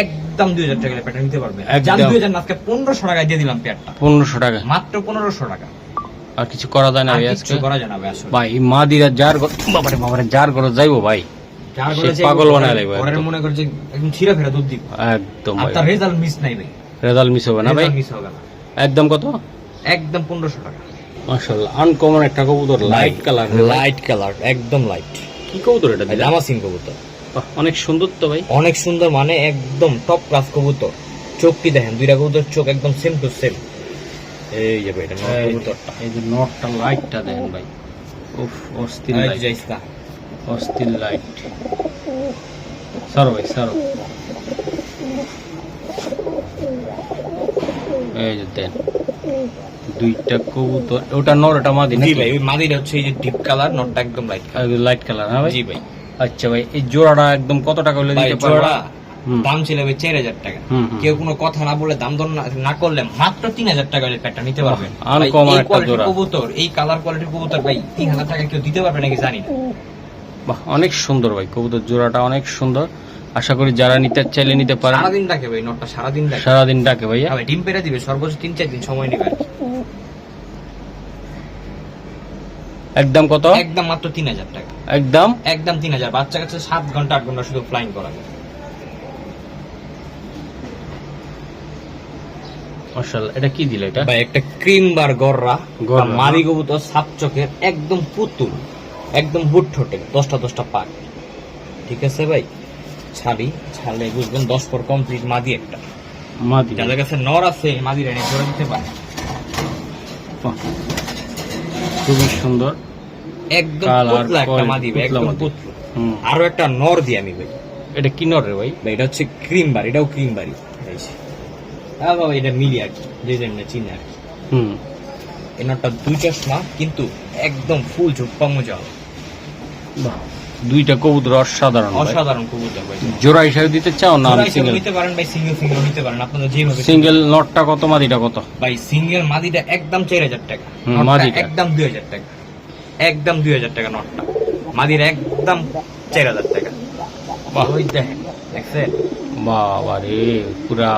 একদম 2000 টাকা পেয়ারটা নিতে পারবে। একদম। জান 2000 না, আজকে 1500 টাকায় দিয়ে দিলাম পেয়ারটা, 1500 টাকা, মাত্র 1500 টাকা। আর কিছু করা যায় না আর ভাই কিচ্ছু আজকে? করা যায় না ভাই আসলে। ভাই মাদিরা বাবারে যার ঘরে যাইবো ভাই, যার সে ঘরে যে পাগল বানায় লাগবে ঘরের একদম। মনে করে যে একদম ছিঁড়ে ফেরা দুধ দিব, একদম আর ভাই, তার রেজাল্ট মিস নাই ভাই, রেজাল্ট মিস হবে না ভাই। মিস হবে না, একদম কত? একদম 1500 টাকা। মাশাআল্লাহ, আনকমন একটা কবুতর, লাইট কালার, লাইট কালার, একদম লাইট। কি কবুতর এটা দিলা? জামাসিন কবুতর, বাহ, অনেক সুন্দর তো ভাই। অনেক সুন্দর, মানে একদম টপ ক্লাস কবুতর। চোখটি দেখেন, দুইটা কবুতর চোখ একদম সেম টু সেম। এই যে ভাই এটা নর কবুতরটা, এই যে নটটা, লাইটটা দেখেন ভাই, উফ অস্থির এই লাইট, যে ইসকা। অস্থির লাইট। সারো ভাই সারো, এই যে দেন দুইটা কবুতর, ওটা নর ওটা মাদি জি নাকি? ভাই, ওই মাদিটা হচ্ছে এই যে ডিপ কালার, নটটা একদম লাইট কালার। লাইট কালার, হ্যাঁ ভাই। জি ভাই। আচ্ছা ভাই, এই জোড়াটা একদম কত টাকা হলে ভাই দিতে পারবা? জোড়া হুম। দাম ছিল ভাই 4000 টাকা। হুম, হুম। কেউ কোনো কথা না বলে দাম দর না করলে মাত্র 3000 টাকা হলে পেটটা নিতে পারবেন। বাহ, uncommon ভাই, এই একটা কোয়ালিটির জোড়া। কবুতর, এই কালার কোয়ালিটির কবুতর ভাই 3000 টাকা কেউ দিতে পারবে নাকি জানি না। বাহ, অনেক সুন্দর ভাই, কবুতর জোড়াটা অনেক সুন্দর। আশা করি যারা নিতে চাইলে নিতে পারেন। সারাদিন ডাকে ভাই, নটটা সারাদিন ডাকে। সারাদিন ডাকে ভাইয়া। ভাই ডিম পেড়ে দিবে, সর্বোচ্চ 3-4 দিন সময় নেবে আর কি। একদম কত? একদম মাত্র 3000 টাকা, একদম একদম 3000। বাচ্চা কাছে 7 ঘন্টা 8 ঘন্টা শুধু ফ্লাইং করাবে। মাশাআল্লাহ, এটা কি দিলে এটা? ভাই একটা ক্রিম বার গররা, গররা, মারি কবুতর, সাপ চোখের, একদম পুতুল, একদম বুট ঠোঁটে, 10টা পাক। ঠিক আছে ভাই, ছাড়লে বুঝবেন 10 পর কমপ্লিট মাদি একটা। মাদি, যাদের কাছে নর আছে মাদি রানি জোড়া দিতে পারে। বাহ, খুবই সুন্দর। একদম Colour, পুতলা একটা quality, মাদি ভাই, পুতলা একদম মাদি। পুতলা। হুম। আরো একটা নর দি আমি ভাই, এটা কি নর রে ভাই? ভাই এটা হচ্ছে ক্রিম বার, এটাও ক্রিম বাড়ি। হ্যাঁ বাবা, এটা মিলি আর কি, যে যেমন চিনে আর কি। হুম। এই নটটা 2 চশমা, কিন্তু একদম ফুল ঝুপ্পা মোজা, বাহ, দুইটা কবুতর অসাধারণ ভাই। অসাধারণ কবুতর ভাই। জোড়া হিসাবে দিতে চাও না? জোড়া হিসেবে সিঙ্গেল, নিতে পারেন ভাই, সিঙ্গেল নিতে পারেন, আপনাদের যেভাবে। সিঙ্গেল নটটা কত, মাদিটা কত? ভাই সিঙ্গেল মাদিটা একদম 4000 টাকা, হুম, নটটা মাদিটা? একদম 2000 টাকা, একদম 2000 টাকা নটটা, মাদির একদম 4000 টাকা। বাহ, ওই দেখেন, দেখছেন? বাবা রে, পুরা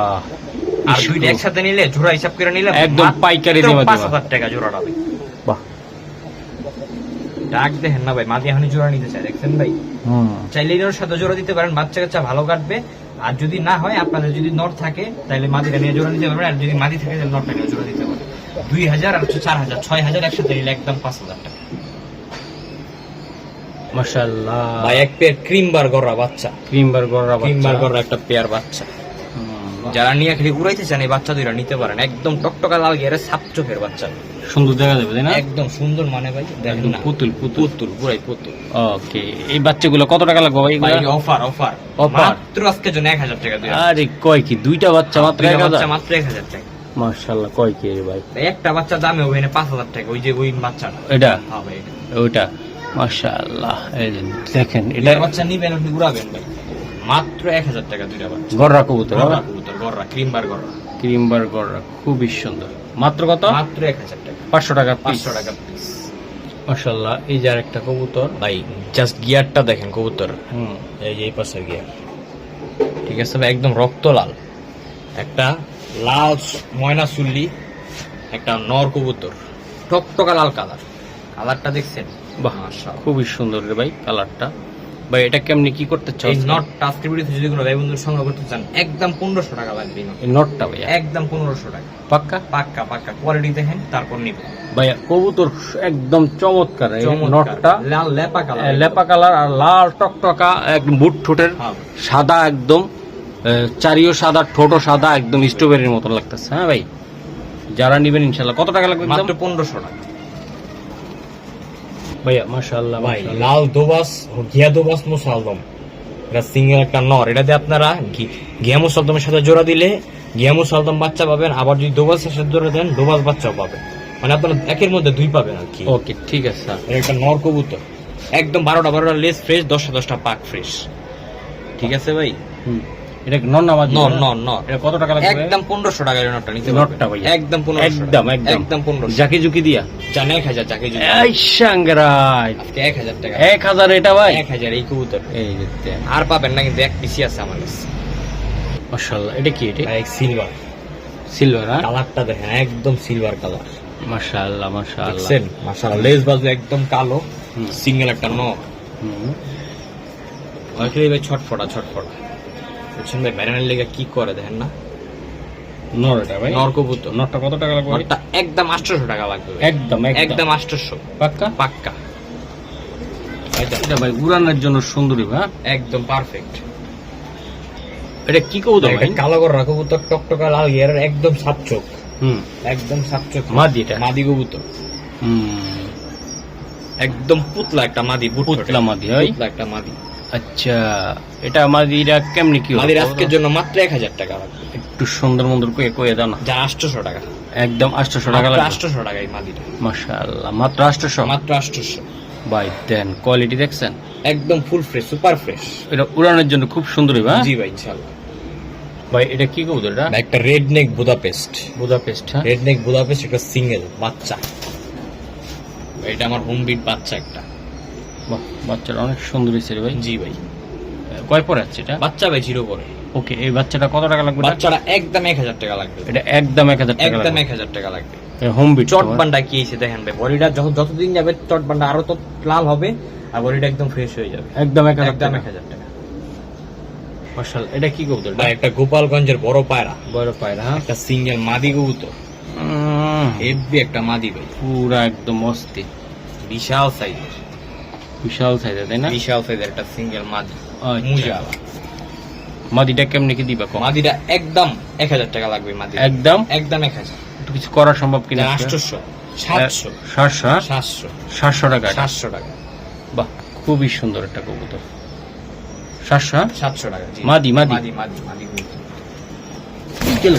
আর দুইটা একসাথে নিলে, জোড়া হিসাব করে নিলে একদম মাত্র পাইকারি দামে দিবা। 5000 টাকা জোড়াটা ভাই। বাহ, ডাক দেখেন না ভাই, মাদি এখন জোড়া নিতে চাই, দেখছেন ভাই? হুম। চাইলে এর সাথে জোড়া দিতে পারেন, বাচ্চা কাচ্চা ভালো কাটবে। আর যদি না হয়, আপনাদের যদি নর থাকে তাহলে মাদিটা নিয়ে জোড়া নিতে পারবেন, আর যদি মাদি থাকে তাহলে নরটা নিয়ে জোড়া দিতে পারবেন। 2000 আর 4000, 6000 একসাথে নিলে একদম 5000 টাকা। মাশাআল্লাহ ভাই এক পেয়ার ক্রিম বার গররা বাচ্চা, ক্রিম বার্গার ক্রিম বার গররা একটা পেয়ার বাচ্চা। যারা নিয়ে খালি উড়াইতে চান এই বাচ্চা দুইটা নিতে পারেন, একদম টকটকা লাল গিয়ারে সাপ চোখের বাচ্চা, সুন্দর দেখা যাবে তাই না? একদম সুন্দর, মানে ভাই দেখেন একদম না, পুতুল পুতুল। পুতুল পুরাই পুতুল। ওকে, এই বাচ্চাগুলো কত টাকা লাগবে ভাই? ভাই এগুলা? Offer Offer? মাত্র আজকের জন্য 1000 টাকা দিয়ে আরে কয় কি, দুইটা বাচ্চা মাত্র 1000? বাচ্চা মাত্র 1000 টাকা। মাশাআল্লাহ, কয় কি রে ভাই? ভাই একটা বাচ্চার দামে হবে না 5000 টাকা, ওই যে ওই বাচ্চাটা। এটা? হ্যাঁ ভাই, এটা। ওইটা মাশাআল্লাহ, এই যে দেখেন, এটা এটা বাচ্চা নিবেন, আপনি উড়াবেন ভাই, মাত্র 1000 টাকা দুইটা বাচ্চা। গররা কবুতর, গররা কবুতর, গররা ক্রিম বার গররা, ক্রিম বার্গার, খুবই সুন্দর। মাত্র কত? মাত্র 1000 টাকা, 500 টাকা পিস। 500 টাকা পিস। মাশাআল্লাহ, এই যে আরেকটা কবুতর। ভাই জাস্ট গিয়ারটা দেখেন কবুতর, হুম। এই যে এই পাশের গিয়ার, ঠিক আছে ভাই, একদম রক্ত লাল, একটা লাল ময়না চুল্লি, একটা নর কবুতর, টকটকা লাল কালারটা দেখছেন? বাহ, মাশাআল্লাহ। খুবই সুন্দর রে ভাই কালারটা। ভাই এটা কেমনি কি করতে চাও? এই নট টাস্কের ভিডিওতে যদি কোনো ভাই বন্ধুর সংগ্রহ করতে চান, একদম 1500 টাকা লাগবে এই নট। এই নটটা ভাইয়া একদম 1500 টাকা, পাক্কা? পাক্কা পাক্কা, কোয়ালিটি দেখেন তারপর নিবেন। ভাইয়া কবুতর একদম চমৎকার, এই চমৎকার, নটটা লাল লেপা কালার, লেপা কালার আর লাল টকটকা, একদম বুট ঠোঁটের, হ্যাঁ। সাদা একদম, চারিও সাদা, ঠোঁটও সাদা, একদম স্ট্রবেরির মতন লাগতেছে। হ্যাঁ ভাই, যারা নিবেন ইনশাল্লাহ কত টাকা লাগবে? মাত্র একদম 1500 টাকা ভাইয়া, মাশাআল্লাহ ভাই। মাশাআল্লাহ। লাল দোবাস, ঘিয়া দোবাস মুসালদম, এটা সিঙ্গেল একটা নর, এটাতে আপনারা ঘিয়া মুসালদমের সাথে জোড়া দিলে ঘিয়া মুসালদম বাচ্চা পাবেন, আবার যদি দোবাসের সাথে জোড়া দেন দোবাস বাচ্চাও পাবেন, মানে আপনারা একের মধ্যে দুই পাবেন আর কি। ওকে, ঠিক আছে স্যার। এটা একটা নর কবুতর, একদম 12টা লেস ফ্রেশ, 10টা পাক ফ্রেশ, ঠিক আছে ভাই। হুম। এটা নর না মাদি? নর নর নর। এটা কত টাকা লাগবে? একদম 1500 টাকার এই নটটা নিতে নটটা ভাই একদম 1500 একদম একদম 1500 জাকি জুকি দিয়া জান 1000 যাকে যদি এই সাংরাই আজকে 1000 টাকা 1000 এটা ভাই 1000 এই কবুতর এই যে আর পাবেন না কিন্তু এক পিসি আছে আমার কাছে মাশাআল্লাহ। এটা কি? এটা ভাই সিলভার সিলভার? হ্যাঁ কালারটা দেখেন একদম সিলভার কালার মাশাআল্লাহ মাশাআল্লাহ। দেখছেন মাশাআল্লাহ লেজ বাজু একদম কালো সিঙ্গেল একটা নর হুম ওইখানে ভাই ছটফটা ছটফটা বুঝছেন ভাই বাইরানের লেগে কি করে দেখেন না নর এটা ভাই নর কবুতর নরটা কত টাকা লাগবে? নরটা একদম 800 টাকা লাগবে ভাই। একদম একদম 800 পাক্কা পাক্কা এটা ভাই উড়ানোর জন্য সুন্দরী ভাই একদম পারফেক্ট এটা কি কবুতর ভাই? কালো করা কবুতর টকটকা লাল গিয়ার একদম সাত চোখ হুম একদম সাত চোখ মাদি এটা? মাদি কবুতর হুম একদম পুতলা একটা মাদি পুতলা মাদি হয়? পুতলা একটা মাদি আচ্ছা এটা মাদিরা কেমনি কি মাদির আজকের জন্য মাত্র 1000 টাকা লাগবে একটু সুন্দর মন্দর কয়ে দাও না। যা 800 টাকা একদম 800 টাকা মাত্র লাগবে? 800 টাকা এই মাদিটা মাশাআল্লাহ মাত্র 800? মাত্র 800 ভাই দেন কোয়ালিটি দেখছেন একদম ফুল ফ্রেশ সুপার ফ্রেশ এটা উড়ানোর জন্য খুব সুন্দরী ভাই। জি ভাই ইনশাআল্লাহ ভাই এটা কি কবুতর? এটা একটা রেড নেক বুদাপেস্ট বুদাপেস্ট? হ্যাঁ রেড নেক বুদাপেস্ট একটা সিঙ্গেল বাচ্চা এটা আমার হোম বিট বাচ্চা একটা বাহ বাচ্চাটা অনেক সুন্দর হয়েছে রে ভাই। জি ভাই কয় পরে আছে এটা? বাচ্চা ভাই জিরো করে ওকে এই বাচ্চাটা কত টাকা লাগবে? বাচ্চাটা একদম 1000 টাকা লাগবে এটা একদম 1000 টাকা একদম লাগবে? 1000 টাকা লাগবে হোম বিট চট বান্ডা কি এসে দেখেন ভাই বডিটা যতদিন যাবে চট বান্ডা আরো তো লাল হবে আর বডিটা একদম ফ্রেশ হয়ে যাবে একদম 1000 একদম টাকা? 1000 টাকা মাশাআল্লাহ এটা কি কবুতর? ভাই একটা গোপালগঞ্জের বড় পায়রা বড় পায়রা? হ্যাঁ একটা সিঙ্গেল মাদি কবুতর হেভি একটা মাদি ভাই পুরা একদম অস্থির বিশাল সাইজের বিশাল সাইজের তাই না? বিশাল সাইজের একটা সিঙ্গেল মাদি আচ্ছা। মুজা মাদিটা কেমনে কি দিবা কম? মাদিটা একদম 1000 টাকা লাগবে মাদি একদম একদম 1000 একটু কিছু করা সম্ভব কিনা? 800 700 700? 700 700 টাকা এটা? 700 টাকা বাহ খুবই সুন্দর একটা কবুতর। 700? 700 টাকা জি মাদি মাদি মাদি মাদি মাদি কবুতর। কি গেল?